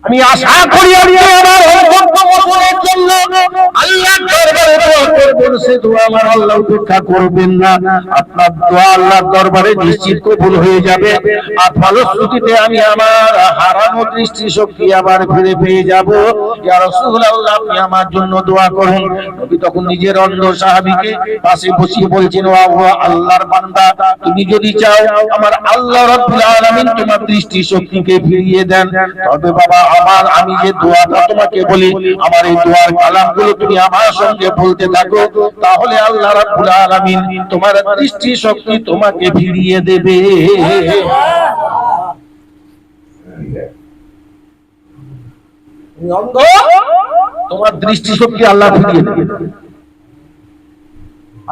আমি আশা করি আপনি আমার অন্তত মনের জন্য আল্লাহর দরবারে দোয়া করবেন, সে দোয়া আমার আল্লাহ উপেক্ষা করবেন না। আপনার দোয়া আল্লাহর দরবারে নিশ্চিত কবুল হয়ে যাবে, আর ফলশ্রুতিতে আমি আমার হারানো দৃষ্টিশক্তি আবার ফিরে পেয়ে যাব। ইয়া রাসূলুল্লাহ, আপনি আমার জন্য দোয়া করুন। নবী তখন নিজের অন্ধ সাহাবীকে পাশে বসিয়ে বলছেন, ও আল্লাহর বান্দা, তুমি যদি চাও আমার আল্লাহ রাব্বুল আলামিন তোমার দৃষ্টিশক্তিকে ফিরিয়ে দেন, তবে বাবা আমি যে দোয়াটা তোমাকে বলি, আমার এই দোয়ার কালামগুলো তুমি আমার সঙ্গে বলতে থাকো, তাহলে আল্লাহ রাব্বুল আলামিন তোমার দৃষ্টি শক্তি তোমাকে ফিরিয়ে দেবে। অন্ধ, তোমার দৃষ্টি শক্তি আল্লাহ ফিরিয়ে দেবে।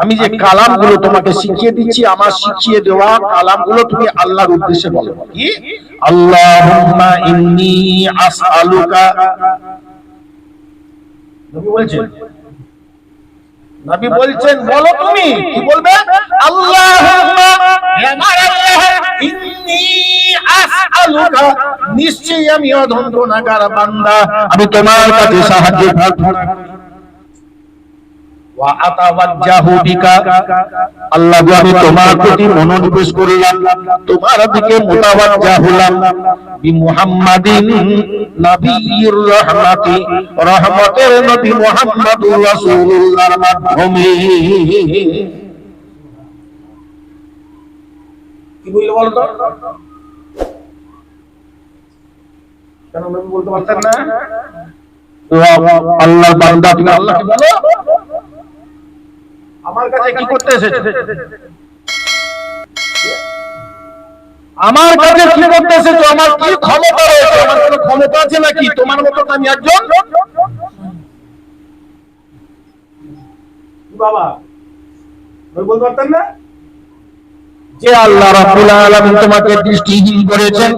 আমি যে কালামগুলো তোমাকে শিখিয়ে দিচ্ছি, আমার শিখিয়ে দেওয়া কালামগুলো তুমি আল্লাহর উদ্দেশ্যে বলো। কি? আল্লাহুম্মা ইন্নী আসআলুকা নবী বলছেন বলো তুমি কি বলবে? আল্লাহুম্মা হে আমার আল্লাহ, ইন্নী আসআলুকা, নিশ্চয়ই আমি অধম গুনাহগার বান্দা, আমি তোমার কাছে সাহায্য প্রার্থনা করি। ওয়া আতাওয়াজ্জাহু বিকা, আল্লাহ গো আমি তোমার প্রতি মনোনিবেশ করলাম, তোমার দিকে মুতাওয়াজ্জা হলাম। বি মুহাম্মাদিন নবিয়্যির রাহমাতি, রহমতের নবী মুহাম্মদুর রাসূলুল্লাহর মাধ্যমে। কি বললো বলো তো? কেন নবী বলতে পারতেন না? আল্লাহর বান্দা, তুমি আল্লাহকে বলো আমার কাছে কি করতে এসেছো? আমার কাছে কি করতে এসেছো? আমার কি ক্ষমতা রয়েছে? আমার কোনো ক্ষমতা আছে নাকি? তোমার মতো আমি একজন বাবা, বলতে পারতেন না? যে আল্লাহ রাব্বুল আলামিন তোমাকে দৃষ্টিহীন করেছেন,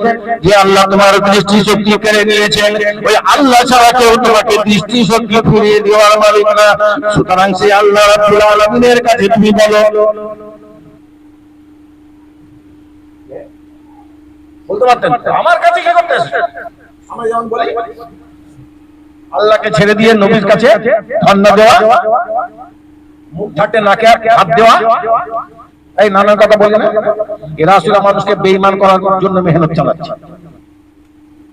যে আল্লাহ তোমার দৃষ্টি শক্তি কেড়ে নিয়েছেন, ওই আল্লাহ ছাড়া কেউ তোমাকে দৃষ্টি শক্তি ফিরিয়ে দেওয়ার মালিক না। সুতরাং সেই আল্লাহ রাব্বুল আলামিনের কাছে তুমি বলো। বলতে পারতেন আমার কাছে কি করতে এসেছো? আমরা যেমন বলি আল্লাহকে ছেড়ে দিয়ে নবীর কাছে ধন্না দেওয়া, মুখ ঢাকতে নাকে হাত দেওয়া, এই নানান কথা বলে না। এরা আসলে মানুষকে বেঈমান করার জন্য মেহনত চালাচ্ছে,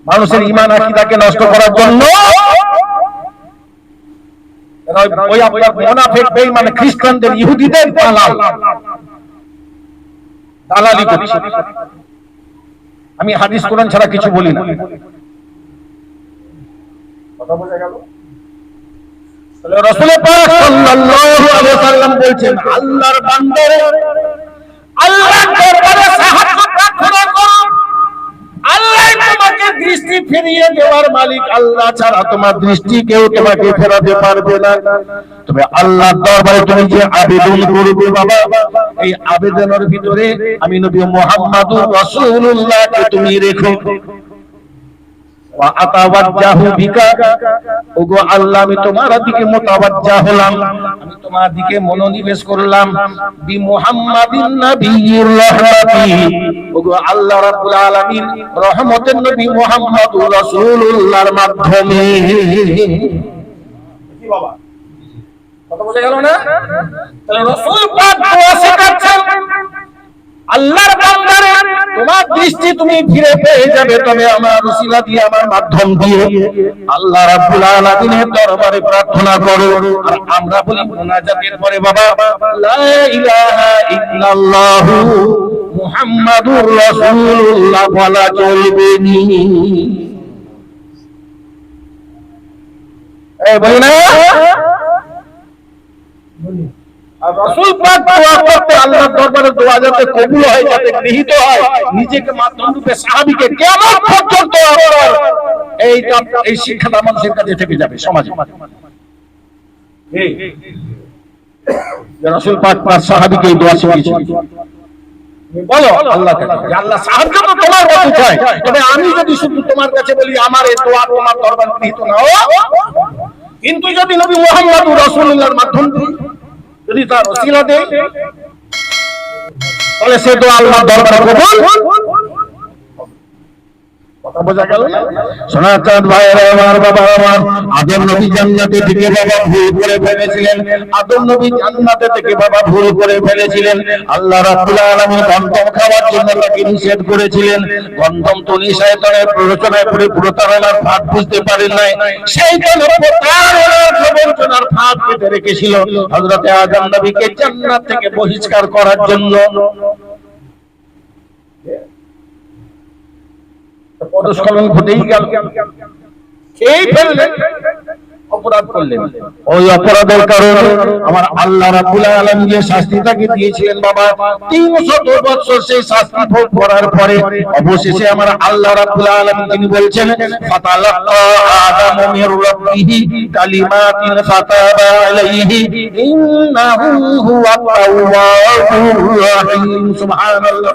মানুষের ঈমান আকীদাকে নষ্ট করার জন্য। ওই আপনার মুনাফিক বেঈমান খ্রিস্টানদের, ইহুদিদের দালালি করছে। আমি হাদিস কোরআন ছাড়া কিছু বলি না। কথা বোঝা গেল? রাসূল পাক সাল্লাল্লাহু আলাইহি ওয়াসাল্লাম বলেন, আল্লাহর বান্দারে আল্লাহর দরবারে সাহায্য প্রার্থনা করো, আল্লাহ তোমাকে দৃষ্টি ফিরিয়ে দেওয়ার মালিক, আল্লাহ ছাড়া তোমার দৃষ্টি কেউ তোমাকে ফেরাতে পারবে না। তবে আল্লাহর দরবারে তুমি যে আবেদন করবে বাবা, এই আবেদনের ভিতরে আমি নবী মুহাম্মদুর রাসূলুল্লাহকে তুমি রেখো। ওয়া আতাওয়াজ্জাহু বিকা, ওগো আল্লাহ আমি তোমার দিকে মুতাওয়াজ্জা হলাম, আমি তোমার দিকে মনোনিবেশ করলাম। বি মুহাম্মাদিন নবিয়্যির রাহমাতি, ওগো আল্লাহ রাব্বুল আলামিন রহমতের নবী মুহাম্মদুর রাসূলুল্লাহর মাধ্যমে। কি বাবা কথা বোঝা গেল না? তাহলে রাসূল পাক দোয়া শেখাচ্ছেন, আল্লাহর বান্দারে তোমার দৃষ্টি তুমি ফিরে পেয়ে যাবে, তবে আমার ওসিলা দিয়ে, আমার মাধ্যম দিয়ে আল্লাহ রাব্বুল আলামিনের দরবারে প্রার্থনা করো। আর আমরা বলি মুনাজাতের পরে বাবা, লা ইলাহা ইল্লাল্লাহ মুহাম্মাদুর রাসূলুল্লাহ বলা চলবে নি। এই বলি না, আর রাসূল পাক দোয়া করতে, আল্লাহর দরবারে দোয়া যাতে কবুল হয়, যাতে গৃহীত হয়, নিজেকে মাধ্যম রূপে সাহাবীকে কিয়ামত পর্যন্ত এই শিক্ষাটা মানুষের কাছে থেকে যাবে সমাজে। রাসূল পাক তার সাহাবীকে এই দোয়া শিখিয়েছেন। বলো আল্লাহকে, আল্লাহ সাহায্য তো তোমার কাছে চাই, তবে আমি যদি শুধু তোমার কাছে বলি আমার এই দোয়া তোমার দরবারে গৃহীত না হয়, কিন্তু যদি নবী মুহাম্মদুর রাসূলুল্লাহর মাধ্যম যদি তার ওসিলা দেয়, তাহলে সে তো আল্লাহর দরবারে কবুল। কথা বোঝা গেল না? সোনাচাঁদ ভাইয়েরা আমার, বাবা আমার, আদম নবী জান্নাতে থেকে বাবা ভুল করে ফেলেছিলেন, আদম নবী জান্নাতে থেকে বাবা ভুল করে ফেলেছিলেন। আল্লাহ রাব্বুল আলামিন গন্ধম খাওয়ার জন্য তাকে নিষেধ করেছিলেন। গন্ধম তো শয়তানের প্ররোচনায় পড়ে প্রতারণার ফাঁদ বুঝতে পারেন নাই, সেই জন্য প্রতারণার প্রবঞ্চনার ফাঁদ পেতে রেখেছিল হযরতে আদম নবীকে জান্নাত থেকে বহিষ্কার করার জন্য। পদস্খলন ঘটেই গেল, খেয়েই ফেললেন, অপরাধ করলেন। ওই অপরাধের কারণে আমার আল্লাহ রাব্বুল আলামিন যে শাস্তি তাকে দিয়েছিলেন বাবা, 300 বছর সেই শাস্তি ভোগ করার পরে অবশেষে আমার আল্লাহ রাব্বুল আলামিন তিনি বলছেন, ফাতালাক্কা আদামু মির রাব্বিহি কালিমাতিন ফাতাবা আলাইহি ইন্নাহু হুয়াত তাওয়াবুর রাহিম। সুবহানাল্লাহ।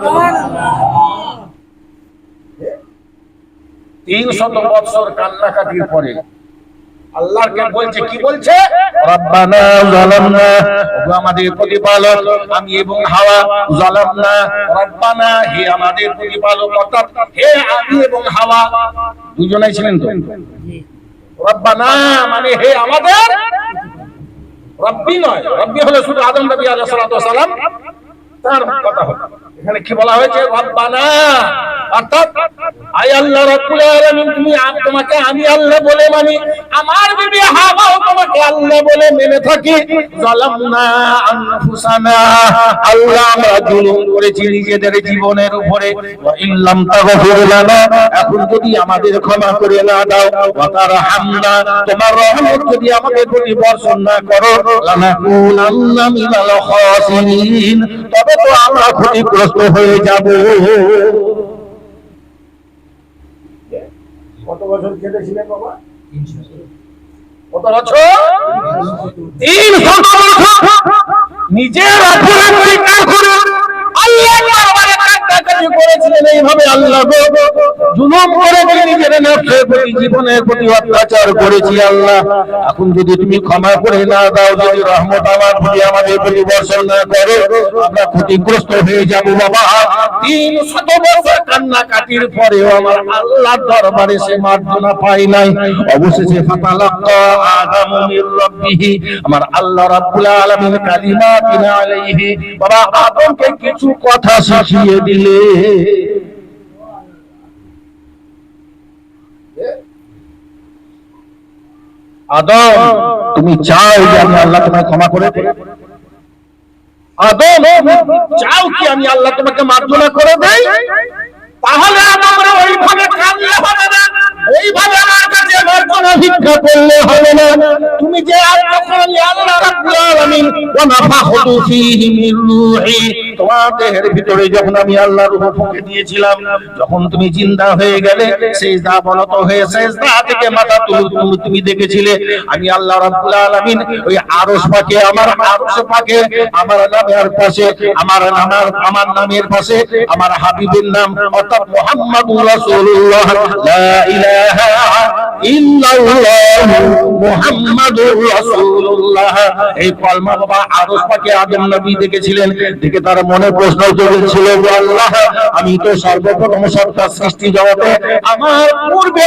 300 বছর কান্নাকাটির পরে আল্লাহকে বলছে, কি বলছে? রব্বানা যালামনা, ওগো আমাদের প্রতিপালক, আমি এবং হাওয়া, যালামনা রব্বানা, হে আমাদের প্রতিপালক, অর্থাৎ হে আমি এবং হাওয়া দুজনেই ছিলেন তো। রব্বানা মানে হে আমাদের, রব্বি নয়, রব্বি হলো শুধু আদম নবী আলাইহিস সালাতু ওয়াস সালাম, তার কথা হলো। এখানে কি বলা হয়েছে? রব্বানা, অর্থাৎ আয় আল্লাহ রাব্বুল আলামিন, তুমি তোমাকে আমি আল্লাহ বলে মানি, আমার বিবি হাওয়াও তোমাকে আল্লাহ বলে মেনে থাকি। যালামনা আনফুসানা, আল্লাহ আমরা জুলুম করেছি নিজেদের জীবনের উপরে। ওয়া ইল্লাম তাগফির লানা, এখন যদি আমাদের ক্ষমা করে না দাও, ওয়া তারহামনা, তোমার রহমত যদি আমাদের প্রতি বর্ষণ না করো, লানাকুনান্না মিনাল খাসিরিন, তবে তো আমরা ক্ষতিগ্রস্ত হয়ে যাব। কত বছর কেটেছিলেন বাবা? কত বছর? 300 বছর নিজের অপরাধ স্বীকার করে আল্লাহর দরবারে কান্নাকাটি করেছিলেন। এইভাবে আল্লাহ জুলুম করেছি, নিজের নফসের প্রতি, জীবনের প্রতি অত্যাচার করেছি। আল্লাহ এখন যদি তুমি ক্ষমা করে না দাও, যদি রহমত আমার প্রতি, আমাদের প্রতি বর্ষণ না করো, আমরা ক্ষতিগ্রস্ত হয়ে যাব বাবা। 300 বছর কান্নাকাটির পরেও আমার আল্লাহর দরবারে সে মার্জনা পাই নাই। অবশেষে ফাতালাক্কা আদামু মির রাব্বিহি, আমার আল্লাহ রাব্বুল আলামিন কালিমাতিন আলাইহি, বাবা আদমকে কিছু কথা শিখিয়ে দিলে। আদম, তুমি চাও যে আমি আল্লাহ তোমাকে ক্ষমা করে দেই? আদম, চাও কি আমি আল্লাহ তোমাকে মার্জনা করে দেই? তাহলে আমরা ওইভাবে কাঁদলে হবে না, ওইভাবে আমার কাছে মার্জনা ভিক্ষা করলে হবে না। তুমি যে আল্লাহ রাব্বুল আলামিন ওয়া নাফাখতু ফীহি মির রূহি, তোমার দেহের ভিতরে যখন আমি আল্লাহর রূহ ফুঁকে দিয়েছিলাম, যখন তুমি জিন্দা হয়ে গেলে, সিজদা বনত হয়ে সিজদা থেকে মাথা তুমি দেখেছিলে আমি আল্লাহ রাব্বুল আলামিন ওই আরশ পাকে, আমার আরশ পাকে, আমার নামের পাশে, আমার নামের পাশে আমার হাবিবের নাম, অর্থাৎ মুহাম্মাদুর রাসূলুল্লাহ, লা ইলাহা ইল্লাল্লাহ মুহাম্মাদুর রাসূলুল্লাহ, এই কলমা বাবা আরশ পাকে আদম নবী দেখেছিলেন। দেখে তার মনে প্রশ্ন জেগেছিল, আল্লাহ আমি তো সর্বপ্রথম সত্তা সৃষ্টি জগতে, আমার পূর্বে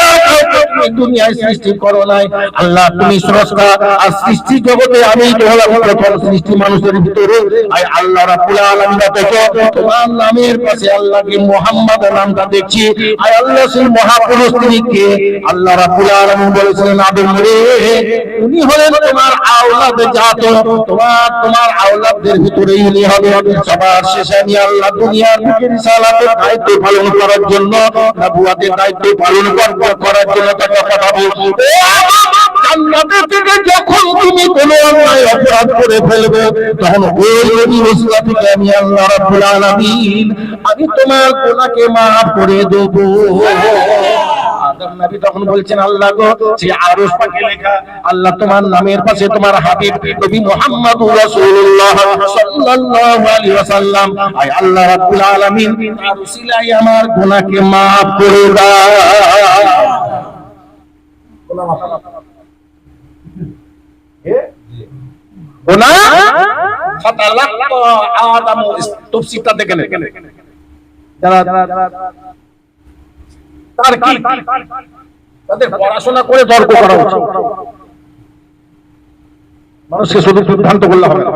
তুমি দুনিয়ায় সৃষ্টি করো নাই। আল্লাহ তুমি স্রষ্টা, আর সৃষ্টি জগতে আমি তো হলাম প্রথম সৃষ্টি মানুষের ভিতরে। আয় আল্লাহ রাব্বুল আলামিন থেকে তোমার নামের পাশে আল্লাহকে মুহাম্মদ নামটা দেখছি। আয় আল্লাহ সেই মহাপুরুষ তিনি কে? আল্লাহ রাব্বুল আলামিন বলেছিলেন, আদম রে, উনি হলেন তোমার আওলাদ জাত, তোমার আওলাদদের ভিতরে ইনি হবে। সবার শেষে আমি আল্লাহ দুনিয়ার বুকে রিসালাতের দায়িত্ব পালন করার জন্য, নবুয়তের দায়িত্ব পালন করার জন্য তাকে পাঠাবো। জান্নাতে থেকে যখন তুমি কোনো অন্যায় অপরাধ করে ফেলবে, তখন ওই ওসিলা থেকে আমি আল্লাহ রাব্বুল আলামিন আমি তোমার গুনাহকে maaf করে দেব। আদম নবী তখন বলছেন, আল্লাহ গো, সেই আরশ পাকে লেখা আল্লাহ তোমার নামের পাশে তোমার হাবিব নবী মুহাম্মদুর রাসূলুল্লাহ সাল্লাল্লাহু আলাইহি ওয়াসাল্লাম, আয় আল্লাহ রাব্বুল আলামিন তার উসিলায় আমার গুনাহকে maaf করে দাও। গুনাহ ফাতালাক্কা আদম, তাফসীরটা দেখেন, যারা তার কি তাদের পড়াশোনা করে তর্ক করা উচিত, মানুষকে শুধু বিভ্রান্ত করলে হবে না।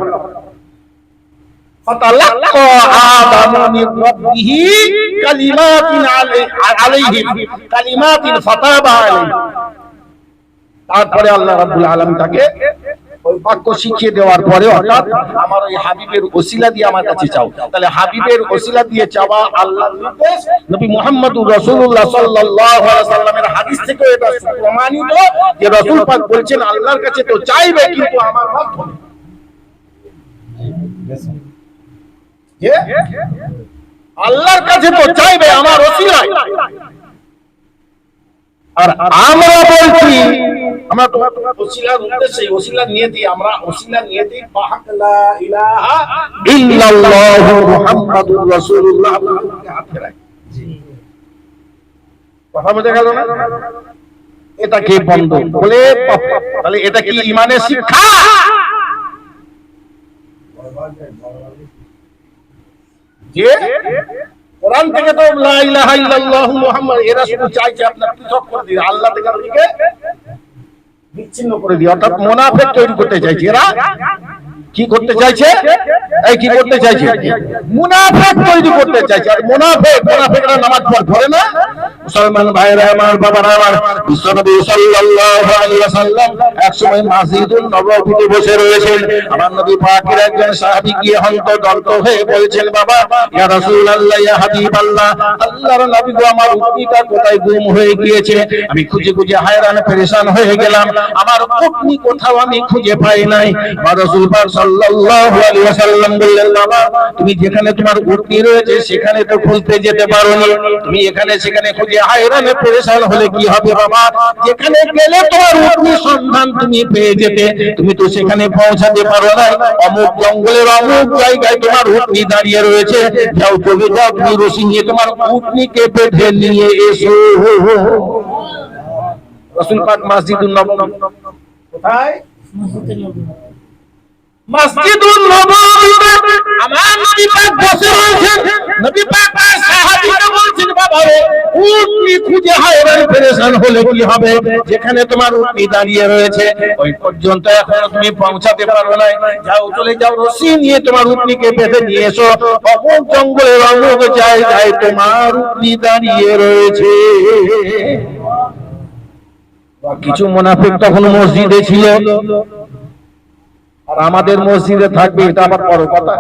ফাতালাক্কা আদম মির রাব্বিহি কালিমাতিন আলাইহি, কালিমাতিন ফাতাবা আলাইহি, তারপরে আল্লাহ রাব্বুল আলামিন তাকে ওই বাক্য শিখিয়ে দেওয়ার পরে, অর্থাৎ আমার ওই হাবিবের ওসিলা দিয়ে আমার কাছে চাও। তাহলে হাবিবের ওসিলা দিয়ে চাওয়া আল্লাহর নির্দেশ, নবী মুহাম্মদুর রাসূলুল্লাহ সাল্লাল্লাহু আলাইহি সাল্লামের হাদিস থেকে এটা প্রমাণিত যে রাসূল পাক বলছেন, আল্লাহর কাছে তো চাইবে কিন্তু আমার মাধ্যমে। আল্লাহর কাছে তো চাইবে আমার ওসিলায়, আর আমরা বলছি আমরা তো ওসিলার উদ্দেশ্যে, ওসিলার নিয়তি, আমরা ওসিলার নিয়তি পাক লা ইলাহা ইল্লাল্লাহু মুহাম্মাদুর রাসূলুল্লাহ হাতে রাখি। জি, কথা বোঝা গেল না? এটাকে বন্ধ বলে, তাহলে এটা কি ইমানের শিক্ষা? যে কোরআন থেকে তো লা ইলাহা ইল্লাল্লাহু মুহাম্মদ, এরা শুধু চাইছে আপনার পৃথক করে দিয়ে, আল্লাহ থেকে বিচ্ছিন্ন করে দিয়ে, অর্থাৎ মুনাফিক তৈরি করতে চাইছে। এরা কি করতে চাইছে? এই কি করতে চাইছে? মুনাফিক তৈরি করতে চাইছে। আর মুনাফিকরা নামাজ পড়ে না। মুসলমান ভাইরা আমার, বাবারা আমার, বিশ্বনবী সাল্লাল্লাহু আলাইহি ওয়াসাল্লাম একসময় মসজিদুন নববীতে বসে রয়েছেন। আমার নবী পাকের একজন সাহাবী গিয়ে হন্তদন্ত হয়ে বলছেন, বাবা ইয়া রাসূলুল্লাহ, ইয়া হাবিবাল্লাহ, আল্লাহর নবী গো, আমার উটনিটা কোথায় গুম হয়ে গিয়েছে, আমি খুঁজে খুঁজে হায়রান পেরেশান হয়ে গেলাম, আমার উটনি কোথাও আমি খুঁজে পাই নাই। রাসূল পাক সাল্লাল্লাহু আলাইহি ওয়াসাল্লাম বললেন, বাবা তুমি যেখানে তোমার উটনি রয়েছে সেখানে তো খুঁজতে যেতে পারোনি, তুমি এখানে সেখানে খুঁজে হায়রানে পেরেশান হলে কি হবে বাবা? যেখানে গেলে তোমার উটনির সন্ধান তুমি পেয়ে যেতে, তুমি তো সেখানে পৌঁছাতে পারো না। অমুক জঙ্গলের অমুক জায়গায় তোমার উটনি দাঁড়িয়ে রয়েছে, যাও তুমি যাও, তুমি রশি নিয়ে তোমার উটনিকে বেঁধে নিয়ে এসো। রাসূল পাক মসজিদুন নববী কোথায়? মসজিদুন নববীতে আমার নবী পাক বসে রয়েছেন। নবী পাক সাহাবীরা বলছেন, বাবা উটনি খুঁজে হায়রান পেরেশান হলে কি হবে? যেখানে তোমার উটনি দাঁড়িয়ে রয়েছে ওই পর্যন্ত এখনো তুমি পৌঁছাতে পারো না, যাও চলে যাও, রশি নিয়ে তোমার উটনিকে বেঁধে নিয়ে এসো, অমুক জঙ্গলের অমুক জায়গায় তোমার উটনি দাঁড়িয়ে রয়েছে। কিছু মুনাফিক তখন মসজিদে ছিল, আর আমাদের মসজিদে থাকবে, এটা আবার বড় কথা।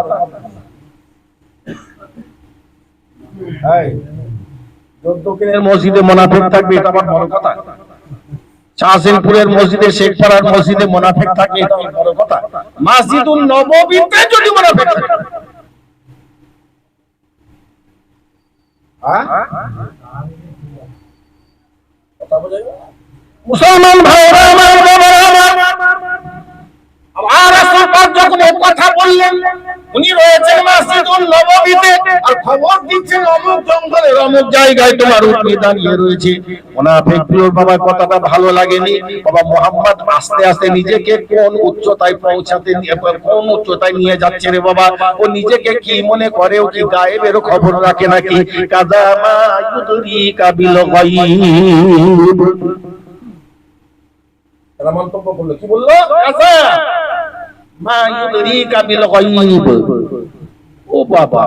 মসজিদে মুনাফিক থাকবে, এটা আবার বড় কথা। শাহজাহানপুরের মসজিদে, শেখপাড়ার মসজিদে মুনাফিক থাকবে, এটা আবার বড় কথা। মসজিদুন নববীতে যদি মুনাফিক থাকে, মুসলমান ভাইরা আমার, বাবারা আমার, রাসূল পাক যখন এই কথা বললেন, উনি রয়েছেন মসজিদুন নববীতে আর খবর দিচ্ছেন অমুক জঙ্গলের অমুক জায়গায় তোমার উটনি দাঁড়িয়ে রয়েছে। মুনাফিক প্রিয় বাবা, কথাটা ভালো লাগেনি। বাবা মুহাম্মদ আস্তে আস্তে নিজেকে কোন উচ্চতায় পৌঁছাতে, কোন উচ্চতায় নিয়ে যাচ্ছে রে বাবা। ও নিজেকে কি মনে করে? ও কি গায়েবের খবর রাখে নাকি? কাযা মা ইউদরিকা বিল গায়ব। তারা মন্তব্য করলো, কি বললো? কাযা মা ইউদরিকা বিল গায়ব। ও বাবা,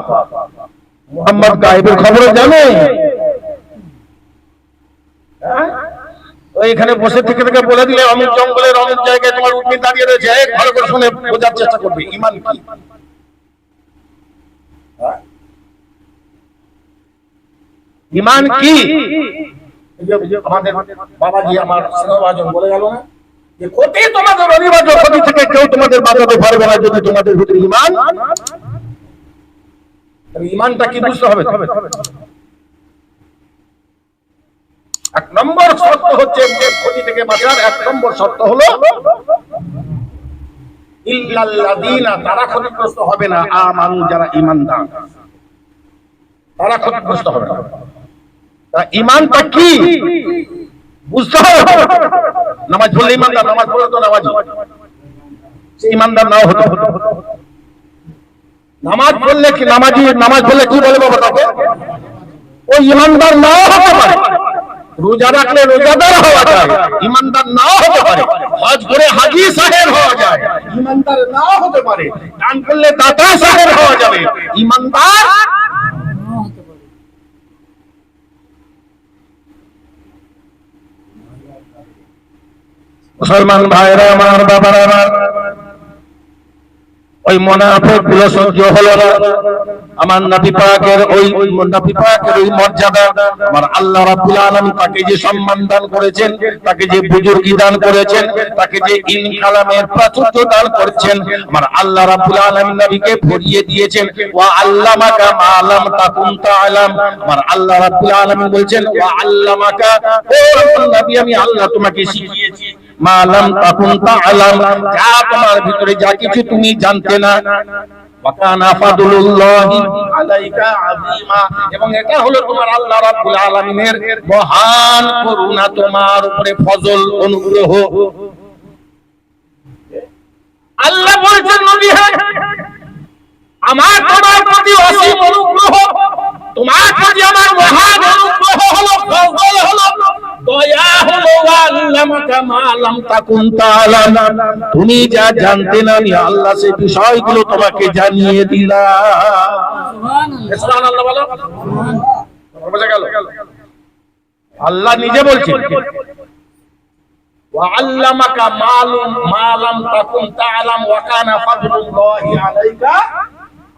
মুহাম্মদ গায়েবের খবর জানে? এখানে বসে থেকে থেকে বলে দিলে অমুক জঙ্গলের অমুক জায়গায় তোমার উটনি দাঁড়িয়ে রয়েছে, ভালো করে শুনে বোঝার চেষ্টা করবে ঈমান কি। ঈমান কি? আমাদের বাবাজি, আমার স্নেহভাজন বলে গেল না যে ক্ষতি তোমাদের অনিবার্য, ক্ষতি থেকে কেউ তোমাদের বাঁচাতে পারবে না যদি তোমাদের ভিতরে ঈমান। ঈমানটা কি বুঝতে হবে। এক নম্বর শর্ত হচ্ছে ক্ষতি থেকে বাঁচার, এক নম্বর শর্ত হলো ইল্লাল্লাযীনা, তারা ক্ষতিগ্রস্ত হবে না, আমানু, যারা ঈমানদার, তারা ক্ষতিগ্রস্ত হবে না। ঈমানটা কি বুঝতে হবে। নামাজ পড়লে ঈমানদার, নামাজ পড়লে তো নামাজি, সে ঈমানদার নাও হতে হতে। নামাজ পড়লে কি নামাজি, নামাজ পড়লে কি বলে বাবা তাকে? ও ঈমানদার নাও হতে পারে। রোজা রাখলে রোজাদার হওয়া যায়, ঈমানদার নাও হতে পারে। হজ করে হাজী সাহেব হওয়া যায়, ঈমানদার নাও হতে পারে। দান করলে দাতা সাহেব হওয়া যাবে, ঈমানদার নাও হতে পারে। মুসলমান ভাইরা আমার, বাবারা আমার, ওই মুনাফিক গুলো সহ্য হলো না। আমার নবী পাকের ওই নবী পাকের ওই মর্যাদা, আমার আল্লাহ রাব্বুল আলামিন তাকে যে সম্মান দান করেছেন, তাকে যে বুজুর্গি দান করেছেন, তাকে যে ইলম কালামের প্রাচুর্য দান করেছেন, আমার আল্লাহ রাব্বুল আলামিন নবীকে ভরিয়ে দিয়েছেন। ওয়া আল্লামাকা মা লাম তাকুন তাআলাম, আমার আল্লাহ রাব্বুল আলামিন বলছেন ওয়া আল্লামাকা, ও নবী আমি আল্লাহ তোমাকে শিখিয়েছি মা লাম তাকুন তাআলাম, যা তোমার ভিতরে যা কিছু তুমি জানতে না। ওয়া কানা ফাদলুল্লাহি আলাইকা আযীমা, এবং এটা হলো তোমার আল্লাহ রাব্বুল আলামিনের মহান করুণা, তোমার উপরে ফজল, অনুগ্রহ। আল্লাহ বলছেন নবী হে, আমার তোমার প্রতি অসীম অনুগ্রহ, তোমার প্রতি আমার মহান অনুগ্রহ হলো, ফজল হলো, দয়া হলো, আল্লামাকা মা লাম তাকুন তাআলাম, তুমি যা জানতে না আমি আল্লাহ সেই বিষয়গুলো তোমাকে জানিয়ে দিলাম। সুবহানাল্লাহ বলো, বুঝা গেল? আল্লাহ নিজে বলছেন ওয়া আল্লামাকা মা লাম তাকুন তাআলাম ওয়া কানা ফাদলুল্লাহি আলাইকা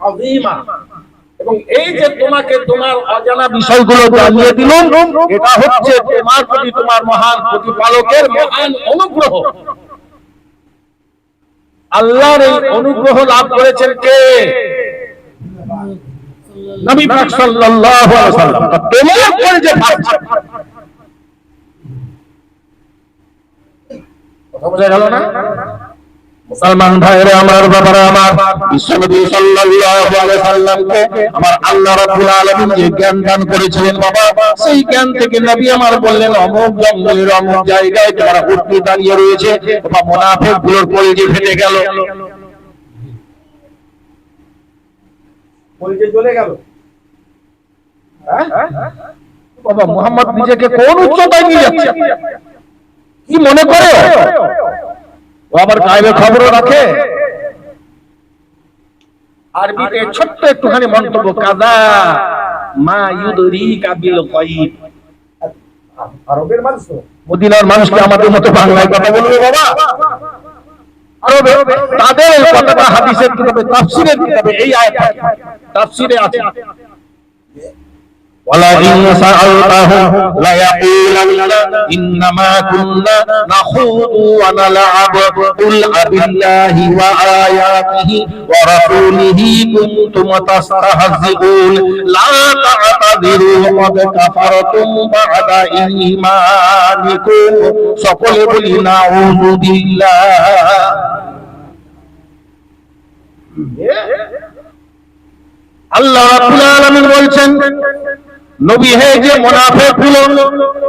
আযীমা, এবং এই যে তোমাকে তোমার অজানা বিষয়গুলো জানিয়ে দিলাম, এটা হচ্ছে তোমার প্রতি তোমার মহান প্রতিপালকের মহান অনুগ্রহ। আল্লাহর এই অনুগ্রহ লাভ করেছেন কে? নবী পাক সাল্লাল্লাহু আলাইহি ওয়াসাল্লাম। তোমার করে যে ভাবছে, কথা বোঝা গেল না? মুসলমান ভাইরা আমার, বাবারা আমার, বিশ্বনবী সাল্লাল্লাহু আলাইহি সাল্লামকে আমার আল্লাহ রাব্বুল আলামিন যে জ্ঞান দান করেছিলেন বাবা, সেই জ্ঞান থেকে নবী আমার বললেন অমুক জঙ্গলের অমুক জায়গায় তোমার উটনি দাঁড়িয়ে রয়েছে, বা মুনাফিকগুলোর কলিজা ফেটে গেল, কলিজা জ্বলে গেল। বাবা মুহাম্মদ নিজেকে কোন উচ্চতায় নিয়ে যাচ্ছে, কি মনে করে? ও আবার গায়েবের খবরও রাখে। আরবিতে ছোট্ট একটুখানি মন্তব্য, কাযা মা ইউদরিকা বিল গায়ব। আরবের মানুষ, মদিনার মানুষকে আমাদের মতো বাংলায় কথা বলবে বাবা। আরবে তাদের কথাটা হাদিসের কিতাবে, তাফসীরের কিতাবে এই আয়াত তাফসীরে আছে, ولئن سألتهم ليقولن إنما كنا نخوض ونلعب قل أبالله وآياته ورسوله كنتم تستهزئون لا تعتذروا قد كفرتم بعد إيمانكم সকলে বলি নাউযু বিল্লাহ। আল্লাহ রাব্বুল আলামিন বলছেন নবী হে, যে মুনাফিকগুলো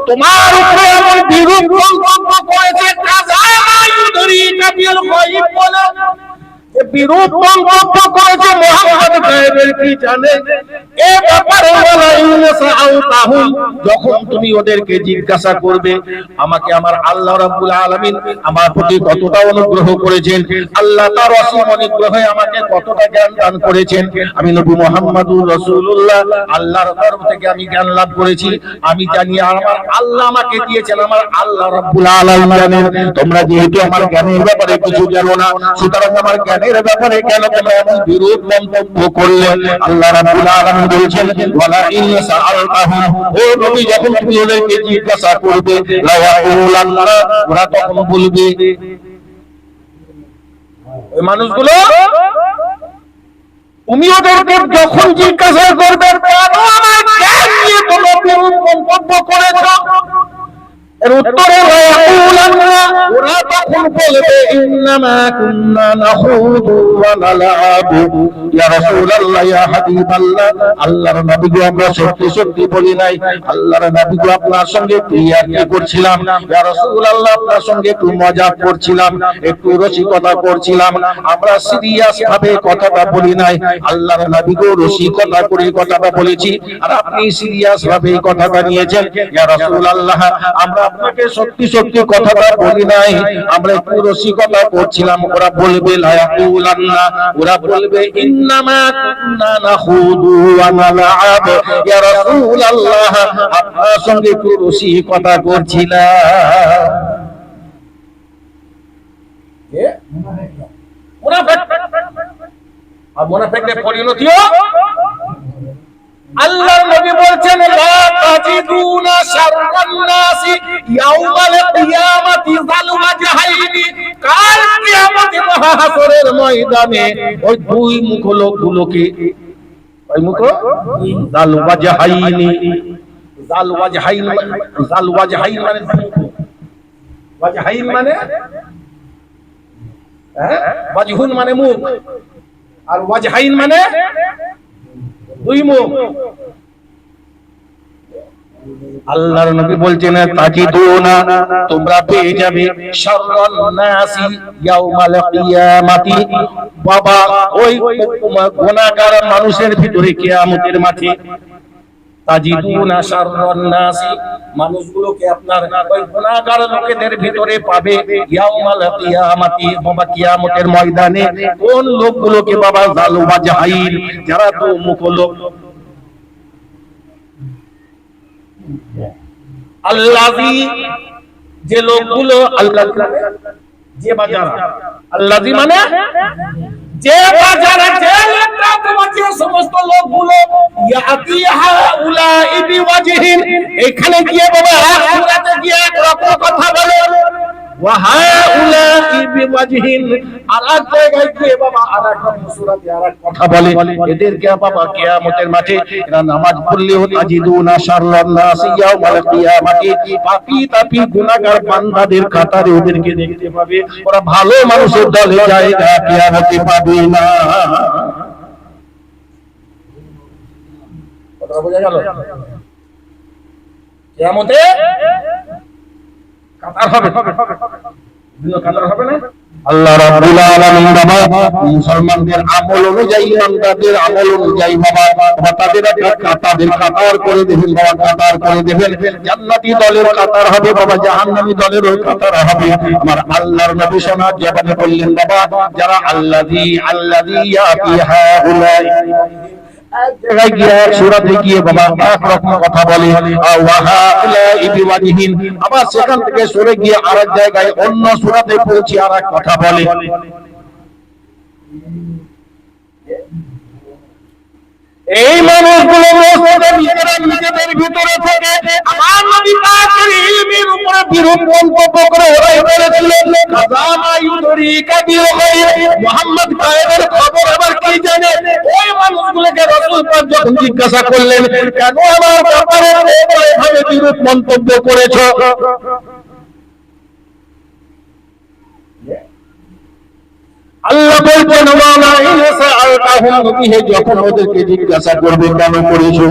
তোমার উপরে এমন বিরূপ মন্তব্য করেছে, কাযা মা ইউদরিকা বিল গায়ব বলে, যে বিরূপ মন্তব্য করেছে মুহাম্মদ গায়েবের কি জানে, এ ব্যাপারে ওয়ালা ইনসাআউতাহুম, যখন তুমি ওদেরকে জিজ্ঞাসা করবে আমাকে আমার আল্লাহ রাব্বুল আলামিন আমার প্রতি কতটা অনুগ্রহ করেছেন, আল্লাহ তার অসীম অনুগ্রহে আমাকে কতটা জ্ঞান দান করেছেন, আমি নবী মুহাম্মদুর রাসূলুল্লাহ আল্লাহর তরফ থেকে আমি জ্ঞান লাভ করেছি, আমি জানি আমার আল্লাহ আমাকে দিয়েছেন, আমার আল্লাহ রাব্বুল আলামিন জানেন। তোমরা যেহেতু আমার জ্ঞানের ব্যাপারে কিছু জানো না, সুতরাং আমার জ্ঞানের ব্যাপারে কেন তোমরা এমন বিরূপ মন্তব্য করলে? আল্লাহ রাব্বুল আলামিন বলছেন ওয়ালা ইন সাআলতাহুম, ও নবী যখন তুমি ওদেরকে জিজ্ঞাসা করবে, লা ইয়াকুলান্না, ওরা তখন বলবে, ওই মানুষগুলো তুমি ওদেরকে যখন জিজ্ঞাসা করবে কেন আমার জ্ঞান নিয়ে তোমরা বিরূপ মন্তব্য করেছো, এর উত্তরে ওরা তখন বলবে ইন্নামা কুন্না নাখুদু ওয়া নালআবু, ইয়া রাসূলুল্লাহ ইয়া হাবিবাল্লাহ, আল্লাহর নবী গো আমরা সত্যি সত্যি বলি নাই, আল্লাহর নবী গো আপনার সঙ্গে একটু ইয়ার্কি করছিলাম, ইয়া রাসূলুল্লাহ আপনার সঙ্গে একটু মজাক করছিলাম, একটু রসিকতা করছিলাম, আমরা সিরিয়াস ভাবে কথাটা বলি নাই, আল্লাহর নবী গো রসিকতা করে কথাটা বলেছি, আর আপনি সিরিয়াস ভাবে এই কথাটা নিয়েছেন, ইয়া রাসূলুল্লাহ আমরা আপনাকে সত্যি সত্যি কথাটা বলি নাই, আমরা একটু রসিকতা করছিলাম। ওরা বলবে লা ইয়াকুলান্না, ওরা বলবে ইন্নামা কুন্না নাখুদু ওয়া নালআব, ইয়া রাসূলুল্লাহ আপনার সঙ্গে একটু রসিকতা করছিলাম। মুনাফিক, আর মুনাফিকদের পরিণতিও আল্লাহর নবী বলছেন লা তাজিদুনা শাররান নাসি ইয়াউমাল কিয়ামাতি যাল ওয়াজহাইনি, কাল কিয়ামতে মহাহাসরের ময়দানে ওই দুই মুখ লোকগুলোকে, ওই মুখ যাল ওয়াজহাইনি, যাল ওয়াজহাইন, যাল ওয়াজহাইন মানে ওয়াজহাইন মানে ওয়াজহুন মানে মুখ, আর ওয়াজহাইন মানে দুই মুখ। আল্লাহর নবী বলছেন তাজিদুনা, তোমরা পেয়ে যাবে শাররান নাসি ইয়াউমাল কিয়ামাতি, বাবা ওই গুনাহগার মানুষের ভিতরে কিয়ামতের মাঠে, তাজিদুনা শাররান নাসি, মানুষগুলোকে আপনার ওই গুনাহগার লোকেদের ভিতরে পাবে ইয়াউমাল কিয়ামাতি, বাবা কিয়ামতের ময়দানে কোন লোকগুলোকে বাবা জালু ওয়াজহাইন, যারা তো মুখ লোক, আল্লাযী, যে লোকগুলো, আল্লাহ যে বাজারা, আল্লাযী মানে যে বাজারে, যে লোকটা তোমার যে সমস্ত লোকগুলো ইয়াতি হাউলাই বিওয়াজহিন, এখানে গিয়ে বাবা আখিরাতে গিয়ে এক রকম কথা বলে, ওয়া হাউলাই বিওয়াজহিন আরেক জায়গায় গিয়ে বাবা আরেক রকম সূরাতে আরেক কথা বলে। এদেরকে বাবা কিয়ামতের মাঠে এরা নামাজ পড়লেও তাজিদুনা শাররান নাসি ইয়াউমাল কিয়ামাতি, পাপী তাপী গুনাহগার বান্দাদের কাতারে ওদেরকে দেখতে পাবে, ওরা ভালো মানুষের দলে জায়গা কিয়ামতে পাবে না। কথা বোঝা গেল? কিয়ামতে কাতার হবে, বিভিন্ন কাতার হবে না। আল্লাহ রাব্বুল আলামিন বাবা মুসলমানদের আমল অনুযায়ী, ইমানদারদের আমল অনুযায়ী বাবা তাদের কাতার করে দেবেন বাবা, কাতার করে দেবেন। জান্নাতি দলের কাতার হবে বাবা, জাহান্নামী দলের ওই কাতার হবে। আমার আল্লাহর নবী শোনার জবানে বললেন বাবা, যারা আল্লাযী ইয়াতি হাউলাই, এক জায়গায় গিয়ে সূরাতে গিয়ে বাবা এক রকম কথা বলে, ওয়া হাউলাই বিওয়াজহিন, আবার সেখান থেকে সরে গিয়ে আরেক জায়গায় অন্য সূরাতে পৌঁছে আরেক কথা বলে। এই মানুষগুলো মসজিদের ভিতরে নিজেদের ভিতরে থেকে আমার নবী পাকের ইলমের উপরে বিরূপ মন্তব্য করে ওরাই বলেছিলেন, কাযামা ইউদরিকা বিল গায়ব, মুহাম্মদ গায়েবের খবর আবার কি জানে। ওই মানুষগুলোকে রাসূল পাক যখন জিজ্ঞাসা করলেন, কেন আমার ব্যাপারে এভাবে বিরূপ মন্তব্য করেছো, আল্লাহ বলছেন ওয়ালা ইনসা আলতাহুম বিহি, যখন ওদেরকে জিজ্ঞাসা করবে কেন করেছো,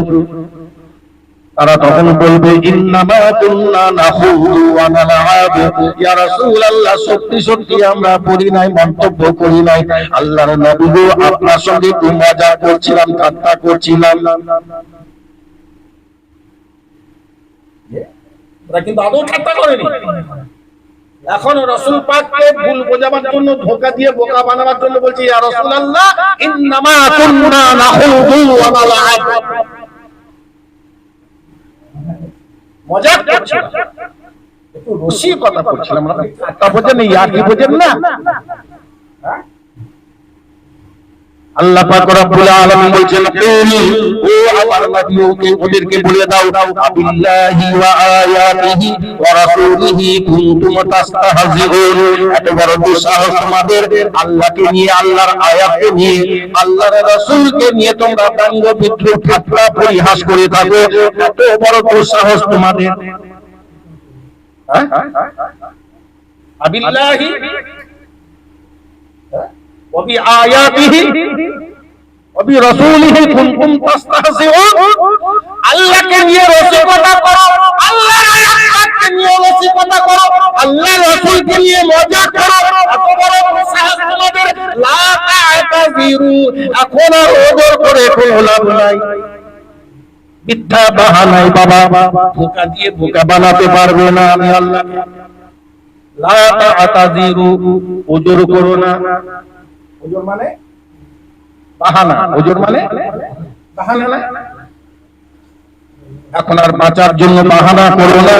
তারা তখন বলবে ইন্নামা কুননা নাখুযু ওয়া নালআব, ইয়া রাসূলুল্লাহ সত্যি সত্যি আমরা পড়ি নাই, মন্তব্য করি নাই, আল্লাহর নবী গো আপনার সঙ্গে একটু মজা করছিলাম, ঠাট্টা করছিলাম। ওরা কিন্তু আদৌ ঠাট্টা করেনি। এখন রাসূল পাককে ভুল বোঝাবার জন্য, ধোঁকা দিয়ে বোকা বানাবার জন্য বলছে ইয়া রাসূলুল্লাহ ইন্নামা কুননা নাখুযু ওয়া নালআব, মজাক করছিলাম, একটু রসিকতা করছিলাম, তা বোঝেন না, ইয়াকি বোঝেন না। আল্লাহ পাক রব্বুল আলামিন বলছেন, ও আমার নবী ওদেরকে বলে দাও, আবিল্লাহি ওয়া আয়াতিহি ওয়া রাসূলিহি কুনতুম তাস্তাহজিউন, এত বড় দুঃসাহস তোমাদের, আল্লাহকে নিয়ে, আল্লাহর আয়াতকে নিয়ে, আল্লাহর রাসূলকে নিয়ে তোমরা ব্যঙ্গ বিদ্রূপ ঠাট্টা পরিহাস করে থাকো, এত বড় দুঃসাহস তোমাদের। আবিল্লাহি ওয়া বিআয়াতিহি ওয়া বিরাসূলিহি কুনতুম তাস্তাহজিউন, আল্লাহকে নিয়ে রসিকতা করো, আল্লাহর আয়াতকে নিয়ে রসিকতা করো, আল্লাহর রাসূলকে নিয়ে মজা করো, এত বড় সাহস তোমাদের। লা তা'তাযিরু, এখন আর ওজর করে কোনো লাভ নাই, মিথ্যা বাহানায় বাবা ধোঁকা দিয়ে বোকা বানাতে পারবে না আমি আল্লাহ। লা তা'তাযিরু, ওজর করো না। ওজর মানে বাহানা, ওজর মানে বাহানা না। এখন আর বাঁচার জন্য বাহানা করো না।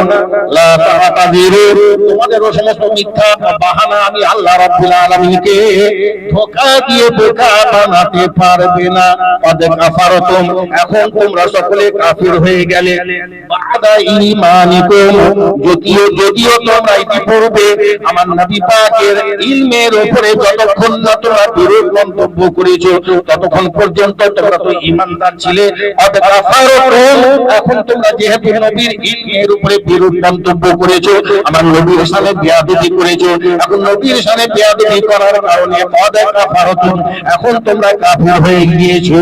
লা তা'তাযিরু, তোমাদের সমস্ত মিথ্যা বাহানা আমি আল্লাহ রাব্বুল আলামিনকে ধোঁকা দিয়ে বোকা বানাতে পারবে না। কদ কাফারতুম, এখন তোমরা সকলে কাফির হয়ে গেলে, বাদা ঈমানিকুম, যদিও তোমরা ইতিপূর্বে আমার নবী পাকের ইলমের উপরে যতক্ষণ না তোমরা বিরূপ মন্তব্য করেছো ততক্ষণ পর্যন্ত তোমরা তো ঈমানদার ছিলে। কদ কাফারতুম, এখন তোমরা যেহেতু নবীর ইলমের উপরে বিরূপ মন্তব্য করেছো, আমার নবীর সাথে বেয়াদবি করেছো, এখন নবীর সাথে বেয়াদবি করার কারণে এখন তোমরা কাফির হয়ে গিয়েছো।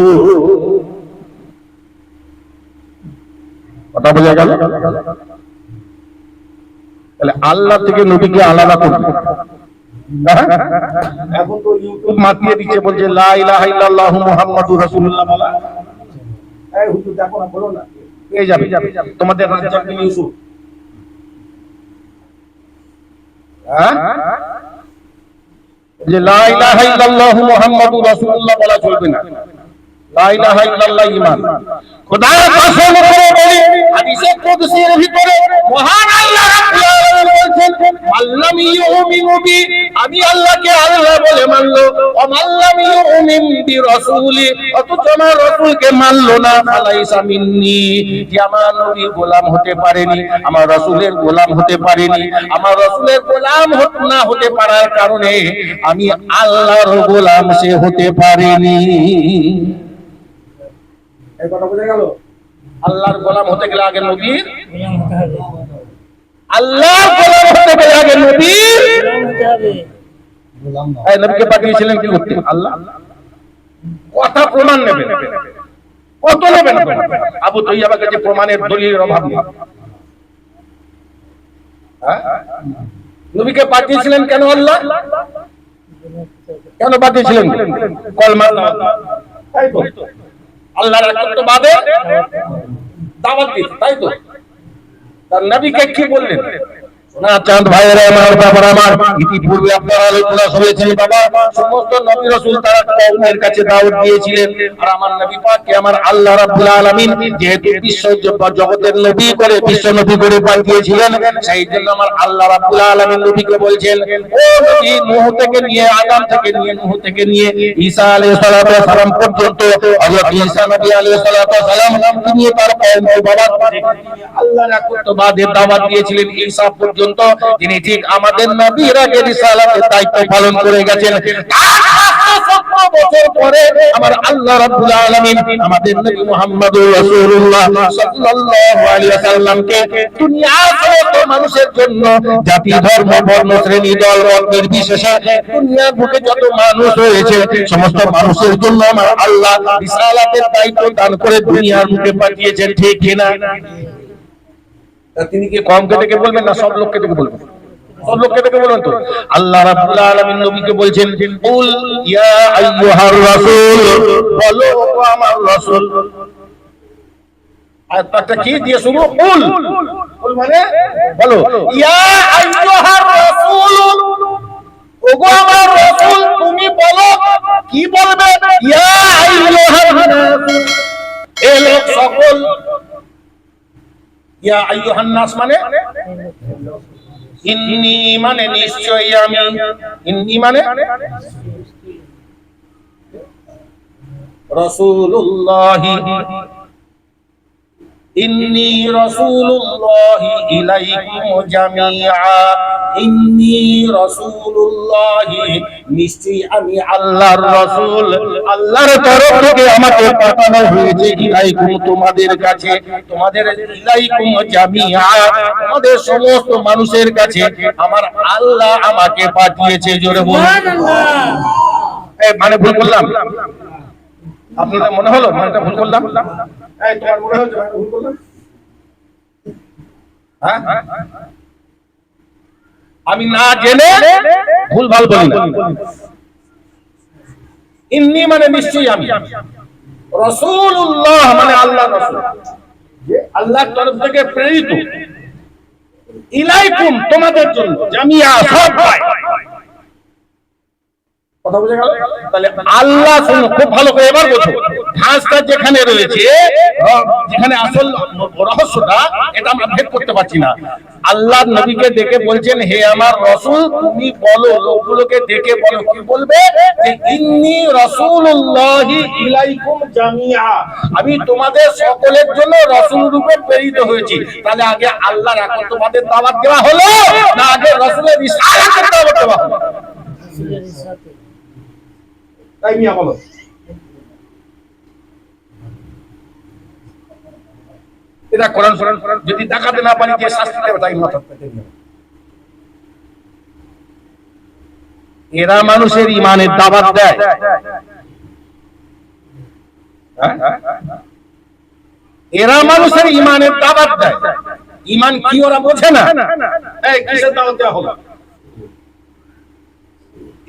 কথা বোঝা গেল? তাহলে আল্লাহ থেকে নবীকে আলাদা করবে। এখন তো ইউটিউব মাতিয়ে দিচ্ছে, বলছে লা ইলাহা ইল্লাল্লাহু মুহাম্মাদুর রাসূলুল্লাহ বলা। এই হুজুর দেখো না, বলো না, পেয়ে যাবে তোমাদের রাজ্জাক বিন ইউসুফ। যে লা ইলাহা ইল্লাল্লাহু মুহাম্মাদুর রাসূলুল্লাহ বলা চলবে না, লা ইলাহা ইল্লাল্লাহ ঈমান। খোদার কসম করে বলি, হাদিসে কুদসির ভিতরে মহান আল্লাহ রাব্বুল আলামিন বলেছেন, আল্লাম ইউমিনু বি, আমি আল্লাহকে আল্লাহ বলে মানলো, ও আল্লাম ইউমিন বি রাসূলি, অথচ আমার রাসূলকে মানলো না, ফালাইসা মিন্নি, যে আমার নবী গোলাম হতে পারেনি, আমার রাসূলের গোলাম হতে পারেনি, আমার রাসূলের গোলাম না হতে পারার কারণে আমি আল্লাহর গোলাম সে হতে পারেনি। এই কথা বুঝে গেল? আল্লাহর গোলাম হতে গেলে আগে নবীর, আল্লাহর গোলাম হতে গেলে আগে নবীর গোলাম। এই নবীকে পাঠিয়েছিলেন কি করতে? আল্লাহ। কথা প্রমাণ নেবেন, কত নেবেন? আবু তাইয়াবার কাছে প্রমাণের দলিলের অভাব নেই। নবীকে পাঠিয়েছিলেন কেন আল্লাহ? কেন পাঠিয়েছিলেন? কলমা, তাই তো আল্লাহর একত্ববাদে দাওয়াত দিতে, তাই তো? তার নবীকে কি বললেন? না চাঁদ ভাইয়েরা, আমার বাবা, আমার ইতিপূর্বে আপনারা আলোচনা শুনেছেন বাবা, সমস্ত নবী রাসূল তারা কওমের কাছে দাওয়াত দিয়েছিলেন, আর আমার নবী পাককে আমার আল্লাহ রাব্বুল আলামিন যেহেতু বিশ্ব জগতের নবী করে, বিশ্ব নবী করে পাঠিয়েছিলেন, সেই জন্য আমার আল্লাহ রাব্বুল আলামিন নবীকে বলছেন, ও নবী, নূহ থেকে নিয়ে, আদম থেকে নিয়ে, নূহ থেকে নিয়ে ঈসা আলাইহিস সালাতু ওয়াস সালাম পর্যন্ত, হযরত ঈসা নবী আলাইহিস সালাতু ওয়াস সালাম তিনি তার কওমকে বাবা আল্লাহর একত্ববাদে দাওয়াত দিয়েছিলেন ঈসা পর্যন্ত, যিনি ঠিক আমাদের নবীর আগে রিসালাতের দায়িত্ব পালন করে গেছেন। 570 বছর পরে আমার আল্লাহ রাব্বুল আলামিন আমাদের নবী মুহাম্মদুর রাসূলুল্লাহ সাল্লাল্লাহু আলাইহি ওয়াসাল্লামকে দুনিয়ার সমস্ত মানুষের জন্য, জাতি, ধর্ম, বর্ণ, শ্রেণী, দল, মত নির্বিশেষে দুনিয়ার বুকে যত মানুষ রয়েছে সমস্ত মানুষের জন্য আমার আল্লাহ রিসালাতের দায়িত্ব দান করে দুনিয়ার বুকে পাঠিয়েছেন, ঠিক কিনা? তিনি কি কমকে ডেকে বলবেন না সব লোককে ডেকে বলবেন? সব লোককে ডেকে বলবেন তো। আল্লাহ রাব্বুল আলামিন নবীকে বলছেন, কুল ইয়া আইয়ুহার রাসূল, বলো ও আমার রাসূল। আয়াতটা কি দিয়ে শুরু? কুল, কুল মানে বলো, ইয়া আইয়ুহার রাসূল, ওগো আমার রাসূল তুমি বলো। কি বলবে? ইয়া আইয়ুহার নাস, এ লোক সকল। ইয়া আইয়ুহান নাস মানে ইন্নী মানে নিশ্চয়ই আমি, ইন্নী মানে রাসূলুল্লাহি, ইন্নী রাসূলুল্লাহি ইলাইকুম জামিআ, ইন্নী রাসূলুল্লাহি, নিশ্চয়ই আমি আল্লাহর রাসূল, আল্লাহর তরফ থেকে আমাকে পাঠানো হয়েছে ইলাইকুম তোমাদের কাছে, তোমাদের ইলাইকুম জামিআ তোমাদের সমস্ত মানুষের কাছে আমার আল্লাহ আমাকে পাঠিয়েছে। জোরে বলুন সুবহানাল্লাহ। এই মানে ভুল বললাম? আপনাদের মনে হলো মানটা ভুল করলাম? এই তোমার মনে হচ্ছে ভুল করলাম? হ্যাঁ, আমি না জেনে ভুল ভাল বলি না। ইন্নী মানে নিশ্চয়ই আমি, রাসূলুল্লাহ মানে আল্লাহর রাসূল, যে আল্লাহর তরফ থেকে প্রেরিত, ইলাইকুম তোমাদের জন্য, জামিআ সব ভাই। কথা বুঝে গেল? তাহলে আল্লাহ, শুনো খুব ভালো করে, এবার বোঝো ঘাসটা যেখানে রয়েছে, যেখানে আসল রহস্যটা, এটা আমরা ভেদ করতে পারছি না। আল্লাহ নবীকে ডেকে বলছেন, হে আমার রাসূল তুমি বলো, লোকগুলোকে ডেকে বলো, কি বলবে? যে ইন্নী রাসূলুল্লাহি ইলাইকুম জামিআ, আমি তোমাদের সকলের জন্য রাসূল রূপে প্রেরিত হয়েছি। তাহলে আগে আল্লাহর একত্ববাদের দাওয়াত দেওয়া হলো না আগে রাসূলের রিসালাতের দাওয়াত দেওয়া হলো? তাই মিয়া বলো। এরা কোরআন যদি দেখাতে না পারি যে শাস্তি দেবে তাই মাথা পেতে নেবে। এরা মানুষের ইমানের দাওয়াত দেয়। এরা মানুষের ইমানের দাওয়াত দেয়। ইমান কি ওরা বোঝে না? এই কিসের দাওয়াত দেওয়া হলো?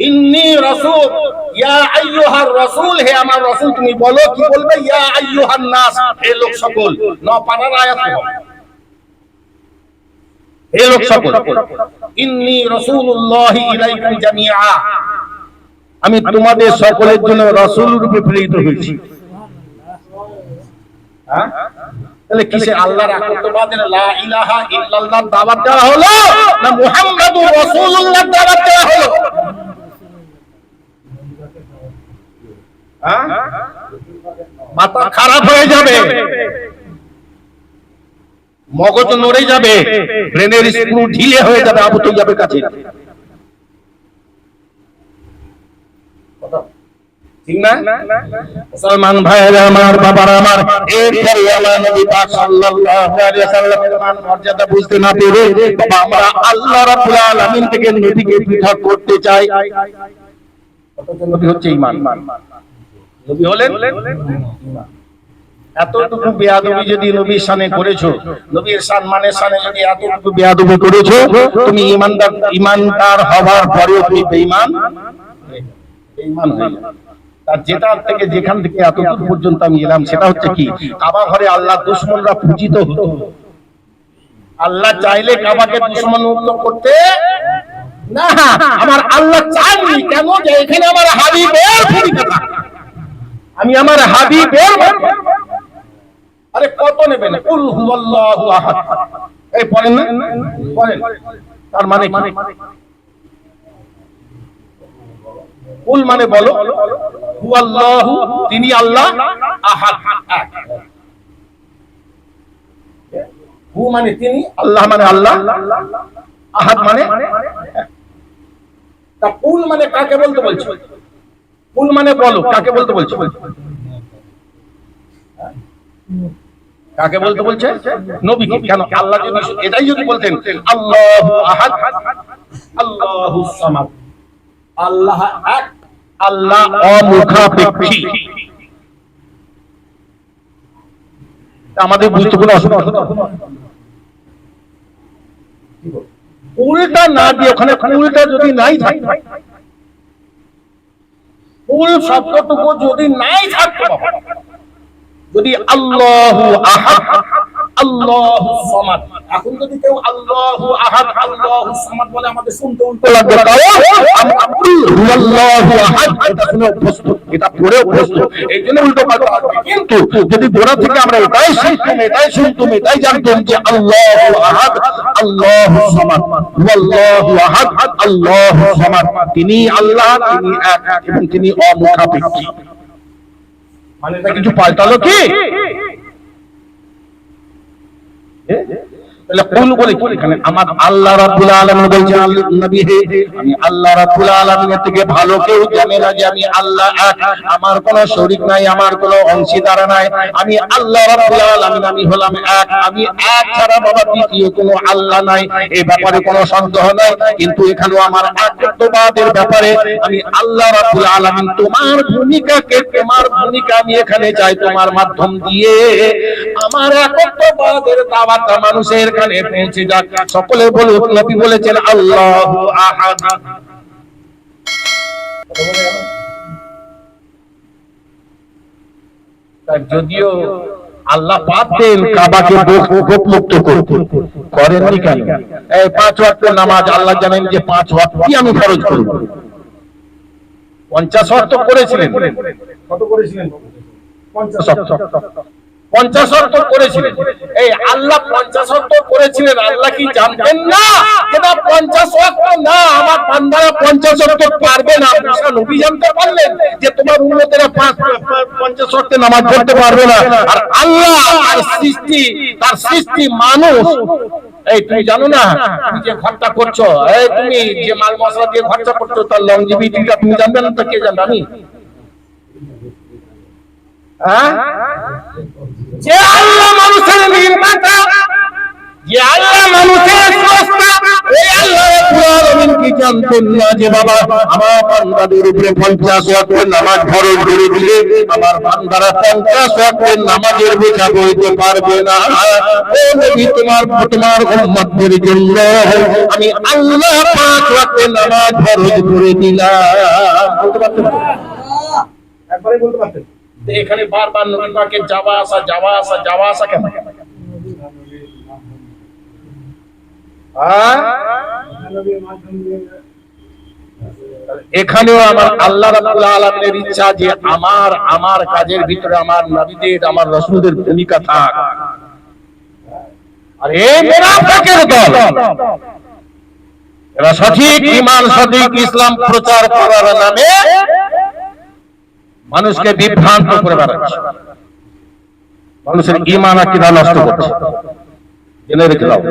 ইন্নী রাসূল, ইয়া আইয়ুহার রাসূল, হে আমার রাসূল তুমি বলো। কি বলবে? ইয়া আইয়ুহান নাস, হে লোক সকল। নপাড়ার আয়াত হবে, হে লোক সকল। ইন্নী রাসূলুল্লাহি ইলাইকুম জামিআ, আমি তোমাদের সকলের জন্য রাসূল রূপে প্রেরিত হয়েছি। তাহলে কিসে আল্লাহর একত্ববাদের লা ইলাহা ইল্লাল্লাহ দাওয়াত দেওয়া হলো, না মুহাম্মাদুর রাসূলুল্লাহ দাওয়াত দেওয়া হলো? মাথা খারাপ হয়ে যাবে, মগজ নড়ে যাবে, ব্রেনের স্ক্রু ঢিলে হয়ে যাবে আবু তৈয়াবের কাছে। ঠিক না? মুসলমান ভাইরা আমার, বাবারা আমার, এরপরে আমার নবী পাক সাল্লাল্লাহু আলাইহি ওয়াসাল্লামের মান মর্যাদা বুঝতে না পেরে বাবা আমরা আল্লাহ রাব্বুল আলামিন থেকে নবীকে পৃথক করতে চাই। নবী হচ্ছে ঈমান। নবী হলেন এতটুকু বেয়াদবি যদি নবীর শানে করেছো, নবীর সম্মানের শানে যদি এতটুকু বেয়াদবি করেছো, তুমি ঈমানদার হওয়ার পরেও তুমি বেঈমান হয়ে যাবে। তার যেটা থেকে যেখান থেকে এতটুকু পর্যন্ত আমি এলাম সেটা হচ্ছে কি, কাবা ঘরে আল্লাহ দুশমনরা পূজিত হতো। আল্লাহ চাইলে কাবাকে দুশমন মুক্ত করতে না, আমার আল্লাহ চাননি। কেন? যে এখানে আমার হাবিবের ভূমিকা, আমি আমার হাবিবের। আরে কত নেবেন? কুল হুয়াল্লাহু আহাদ, এই পড়েন না? পড়েন। তার মানে কি? কুল মানে বলো, হুয়াল্লাহু তিনি আল্লাহ, আহাদ এক। হু মানে তিনি, আল্লাহ মানে আল্লাহ, আহাদ মানে তা কুল মানে কাকে বলতে বলছো? কুল মানে বলো, কাকে বলতে বলছো? কাকে বলতে বলছে? নবীকে। কেন? আল্লাহ যদি এটাই যদি বলতেন আল্লাহু আহাদ আল্লাহুস সামাদ, আল্লাহ এক, আল্লাহ অমুখাপেক্ষী, আমাদের বুঝতে কোনো অসুবিধা হতো? উল্টা না দিয়ে ওখানে উল্টা যদি নাই থাকে, কুল শব্দটুকু যদি নাই থাকতো, যদি আল্লাহু আহাদ আল্লাহুস সামাদ, এখন যদি কেউ আল্লাহু আহাদ আল্লাহুস সামাদ বলে আমাদের শুনতে উল্টো লাগবে। কারণ আমরা হুয়াল্লাহু আহাদ এটা শুনে অভ্যস্ত, এটা পড়ে অভ্যস্ত, এইজন্য উল্টো পাল্টা আসবে। কিন্তু যদি গোড়া থেকে আমরা এটাই শিখতাম, এটাই শুনতাম, এটাই জানতাম যে আল্লাহু আহাদ আল্লাহুস সামাদ, হুয়াল্লাহু আহাদ আল্লাহুস সামাদ, তিনি আল্লাহ, তিনি এক এবং তিনি অমুখাপেক্ষী, মানে এটা কিছু পাল্টালো কি? তাহলে কুল বলে কি এখানে? আমার আল্লাহ রাব্বুল আলামিন বলছেন নবী হে, আমি আল্লাহ রাব্বুল আলামিনের থেকে ভালো কেউ জানে না যে আমি আল্লাহ এক, আমার কোনো শরীক নাই, আমার কোনো অংশীদার নাই, আমি আল্লাহ রাব্বুল আলামিন, আমি হলাম এক, আমি এক ছাড়া বাবা দ্বিতীয় কোনো আল্লাহ নাই, এই ব্যাপারে কোনো সন্দেহ নাই। কিন্তু এখানে আমার একত্ববাদের ব্যাপারে আমি আল্লাহ রাব্বুল আলামিন তোমার ভূমিকা আমি এখানে চাই তোমার মাধ্যম দিয়ে আমার একত্ববাদের দাওয়াত মানুষের কানে পৌঁছে যাক। সকলে বলুন, নবী বলেছেন আল্লাহু আহাদ। যদিও আল্লাহ পারতেন কাবাকে মুক্ত করতে, করেননি কেন? এই 5 ওয়াক্ত নামাজ আল্লাহ জানেন যে 5 ওয়াক্তই আমি ফরজ করব। 50 ওয়াক্ত করেছিলেন। কত করেছিলেন? 50 ওয়াক্ত। 50 ওয়াক্ত করেছিলেন। এই আল্লাহ 50 ওয়াক্ত করেছিলেন, আল্লাহ কি জানতেন না এটা 50 ওয়াক্ত না আমার বান্দারা 50 ওয়াক্ত পারবে না? মুসা নবী জানতে পারলেন যে তোমার উম্মতেরা 50 ওয়াক্তে নামাজ পড়তে পারবে না। আর আল্লাহ তার সৃষ্টি মানুষ, এই তুমি জানো না তুমি যে খরচা করছো, এই তুমি যে মাল মশলা দিয়ে খরচা করছো তার লংজিভিটিটা তুমি জানবে না তো কে জানবে? আমি যে আল্লাহ মানুষের নির্মাতা, যে আল্লাহ মানুষের স্রষ্টা, এই আল্লাহ রাব্বুল আলামিন কি জানতেন না যে বাবা আমার বান্দাদের উপরে 50 ওয়াক্তের নামাজ ফরজ করে দিলে আমার বান্দারা 50 ওয়াক্তের নামাজের বোঝা বইতে পারবে না। ও নবী, তোমার উম্মতদের জন্য আমি আল্লাহ 5 ওয়াক্তের নামাজ ফরজ করে দিলাম। বলতে পারতেন? একবারে বলতে পারতেন? এখানে বারবার নবী পাকের যাওয়া আসা কেন? এখানেও আমার আল্লাহ রাব্বুল আলামিনের ইচ্ছা যে আমার কাজের ভিতরে আমার নবীদের, আমার রাসূলদের ভূমিকা থাক। আর এই মুনাফিকের দল, এরা সঠিক ঈমান, সঠিক ইসলাম প্রচার করার নামে মানুষকে বিভ্রান্ত করে বেড়াচ্ছে, মানুষের ঈমান আকীদা নষ্ট করছে। জেনে রেখে দাও,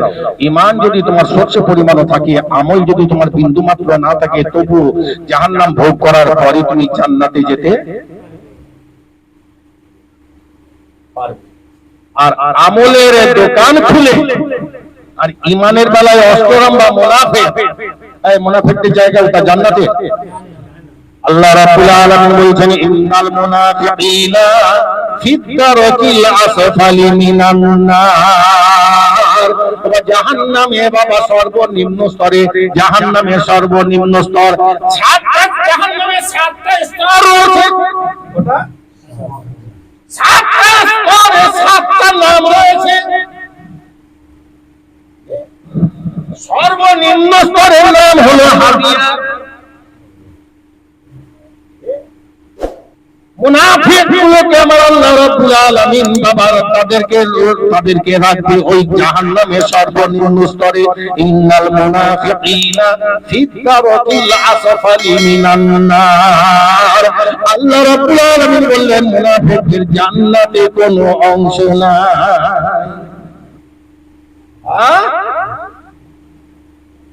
ঈমান যদি তোমার সবচেয়ে পরিমাণও থাকে, আমল যদি তোমার বিন্দু মাত্র না থাকে, তবু জাহান্নাম ভোগ করার পরে তুমি জান্নাতে যেতে পারবে। আর আমলের দোকান খুলে আর ঈমানের বেলায় অষ্টরম বা মুনাফিক, এই মুনাফিকদের জায়গা ওটা জান্নাতে। আল্লাহ রাব্বুল আলামিন বলেছেন ইন্নাল মুনাফিকিনা ফিদ দারকিল আসফালি মিনান নার। জাহান্নামে বাবা সর্বনিম্ন স্তরে, জাহান্নামের সর্বনিম্ন স্তর, জাহান্নামে 7টা স্তর রয়েছে। ওটা 7টা স্তরে 7টা নাম রয়েছে। সর্বনিম্ন স্তরের নাম হলো হাবিয়া। মুনাফিকগুলোকে আমার আল্লাহ রাব্বুল আলামিন বাবা তাদেরকে রাখবে ওই জাহান্নামের সর্বনিম্ন স্তরে। ইন্নাল মুনাফিকিনা ফিদ দারকিল আসফালি মিনান নার। আল্লাহ রাব্বুল আলামিন বললেন মুনাফিকদের জান্নাতে কোনো অংশ নাই।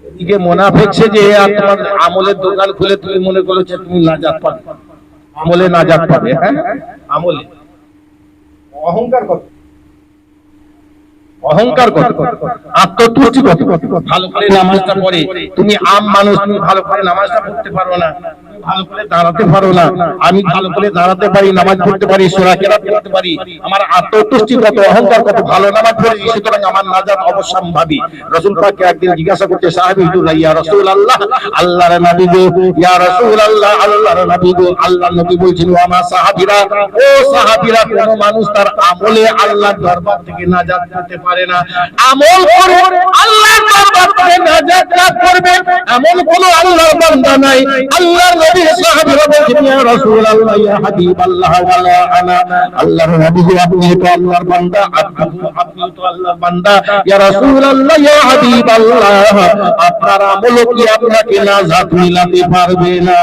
এদিকে মুনাফিক সে যে তোমার আমলের দোকান খুলে তুমি মনে করছো তুমি নাজাত পাবে, আমলে নাজাত পাবে। হ্যাঁ, আমলে অহংকার কত, অহংকার কত, আত্মতুষ্টি কত। ভালো করে নামাজটা পড়ে তুমি আম মানুষ, তুমি ভালো করে নামাজটা পড়তে পারো না, ভালো করে দাঁড়াতে পারো না। আমি ভালো করে দাঁড়াতে পারি, নামাজ পড়তে পারি, সূরা কেরাত পড়তে পারি, আমার আত্মতুষ্টি কত, অহংকার কত, ভালো নামাজ পড়ি, সুতরাং আমার নাজাত অবশ্যম্ভাবী। রাসূল পাককে একদিন জিজ্ঞাসা করতে সাহাবী, ইয়া রাসূলুল্লাহ, আল্লাহর নবী গো, ইয়া রাসূলুল্লাহ, আল্লাহর নবী গো। আল্লাহর নবী বলছেন ও আমার সাহাবীরা, ও সাহাবীরা, কোন মানুষ তার আমলে আল্লাহর দরবার থেকে নাজাত পেতে পারে না। আমল করে আল্লাহর দরবার থেকে নাজাত লাভ করবে এমন কোন আল্লাহর বান্দা নাই। আল্লাহর নবী সাহাবীরা বলছেন ইয়া রাসূলুল্লাহ, ইয়া হাবিবাল্লাহ, ওয়ালা আনা। আল্লাহর নবী গো, আপনি তো আল্লাহর বান্দা, আপনি তো আল্লাহর বান্দা। ইয়া রাসূলুল্লাহ, ইয়া হাবিবাল্লাহ, আপনার আমল কি আপনাকে নাজাত মিলাতে পারবে না?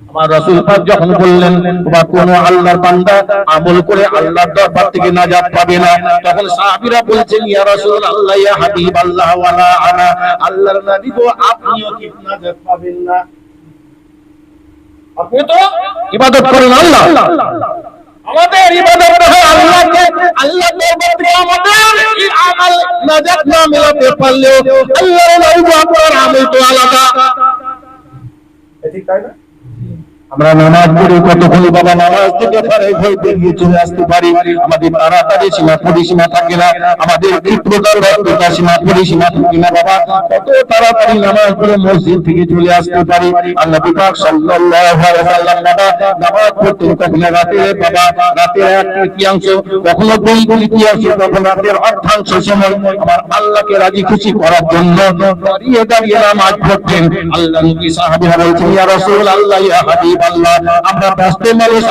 আমার রাসূল পাক যখন বললেন বা কোন আল্লাহর বান্দা আমল করে আল্লাহর দরবার থেকে নাজাত পাবে না, তখন সাহাবীরা বলছেন ইয়া রাসূলুল্লাহ, ইয়া হাবিবাল্লাহ, ওয়ালা আনা। আল্লাহর নবী গো, আপনিও কি নাজাত পাবেন না? আপনি তো ইবাদত করেন আল্লাহ, আমাদের ইবাদত হয় আল্লাহকে, আল্লাহ দরবার থেকে আমাদের এই আমল নাজাত না মেলাতে পারলেও আল্লাহর নবী আপনার আমল তো আলাদা। ঠিক তাই না? আমরা নামাজ পড়ি কতক্ষণ বাবা, নামাজ থেকে ফরজ হয়ে বেরিয়ে চলে আসতে পারি, আমাদের তাড়াতাড়ি সীমা পরিসীমা থাকে না, আমাদের ক্ষিপ্রতার ব্যস্ততা সীমা পরিসীমা থাকে না বাবা, কত তাড়াতাড়ি নামাজ পড়ে মসজিদ থেকে চলে আসতে পারি। আল্লাহ পাক সাল্লাল্লাহু আলাইহি ওয়াসাল্লাম বাবা নামাজ পড়তেন কখনো রাতে বাবা, রাতের এক তৃতীয়াংশ, কখনো দুই তৃতীয়াংশ, কখনো রাতের অর্ধাংশ সময় আমার আল্লাহকে রাজি খুশি করার জন্য দাঁড়িয়ে দাঁড়িয়ে নামাজ পড়তেন। আল্লাহ নবী সাহাবীরা বলছেন ইয়া রাসূলুল্লাহ, ইয়া হাবিব আল্লাহ, আমরা ব্যস্ত মানুষ,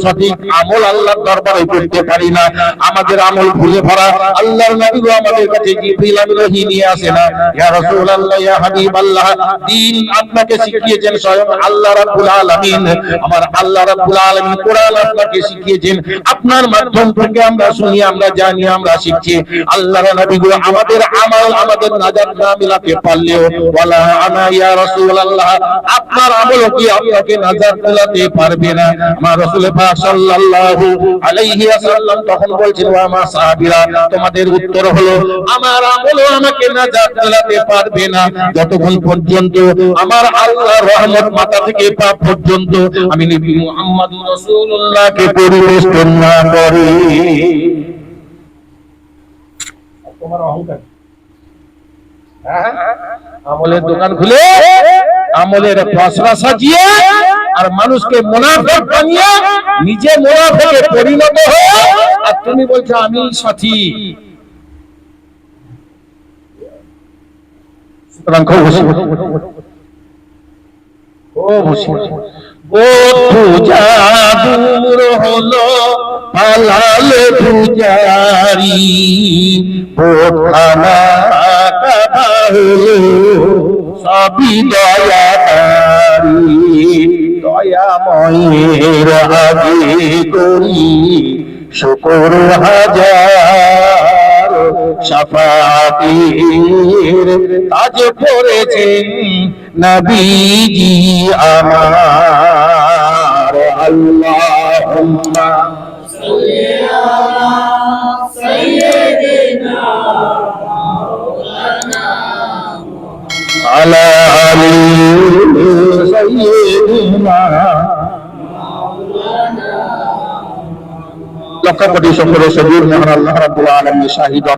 সঠিক আমল আল্লাহর দরবারে করতে পারি না, আমাদের আমল ভুলে ভরা। আল্লাহর নবী আমাদের কাছে জিবরিল আমিন ওহী নিয়ে আসে না। ইয়া রাসূলুল্লাহ, ইয়া হাবিবাল্লাহ, দ্বীন আপনাকে শিখিয়েছেন স্বয়ং আল্লাহ রাব্বুল আলামিন। আমার আল্লাহ রাব্বুল আলামিন কোরআন আপনাকে শিখিয়েছেন, আপনার মাধ্যম থেকে আমরা শুনি, আমরা জানি, আমরা শিখছি। আল্লাহর নবী আমাদের আমল আমাদের নাজাত না মিলাতে পারলেও ওয়ালা আনা ইয়া রাসূলুল্লাহ, আপনার আমল গিয়ে আপনাকে নাজাত দিলাতে পারবে না। আমার রাসূল পাক সাল্লাল্লাহু আলাইহি ওয়াসাল্লাম তখন বলছেন, ও আমার সাহাবীরা, তোমাদের উত্তর হলো আমার আমলও আমাকে নাজাত দিলাতে পারবে না যতক্ষণ পর্যন্ত আমার আল্লাহর রহমত মাথা থেকে পা পর্যন্ত আমি নবী মুহাম্মদুর রাসূলুল্লাহকে পরিবেষ্টন না করি। তোমার অহংকার, আমলের দোকান খুলে আমলের পসরা সাজিয়ে আর মানুষকে মুনাফিক বানিয়ে নিজে মুনাফিকে পরিণত হয়ে আর তুমি বলছো আমি সঠিক। সুতরাং খুব দূর হলো পালালে পূজারি, বোখানা কাবা হলো সবই দয়াকারী, দয়াময়ের আগে করি শুকর হাজার, শাফাতের তাজ পড়েছেন নবীজি আমার। আল্লাহুম্মা সাল্লি আলা সাইয়্যিদিনা মাওলানা আলা আলি সাইয়্যিদিনা মাওলানা। লক্ষ কোটি শুকর সজুর মহান আল্লাহ রাব্বুল আলামিন শাহিদ।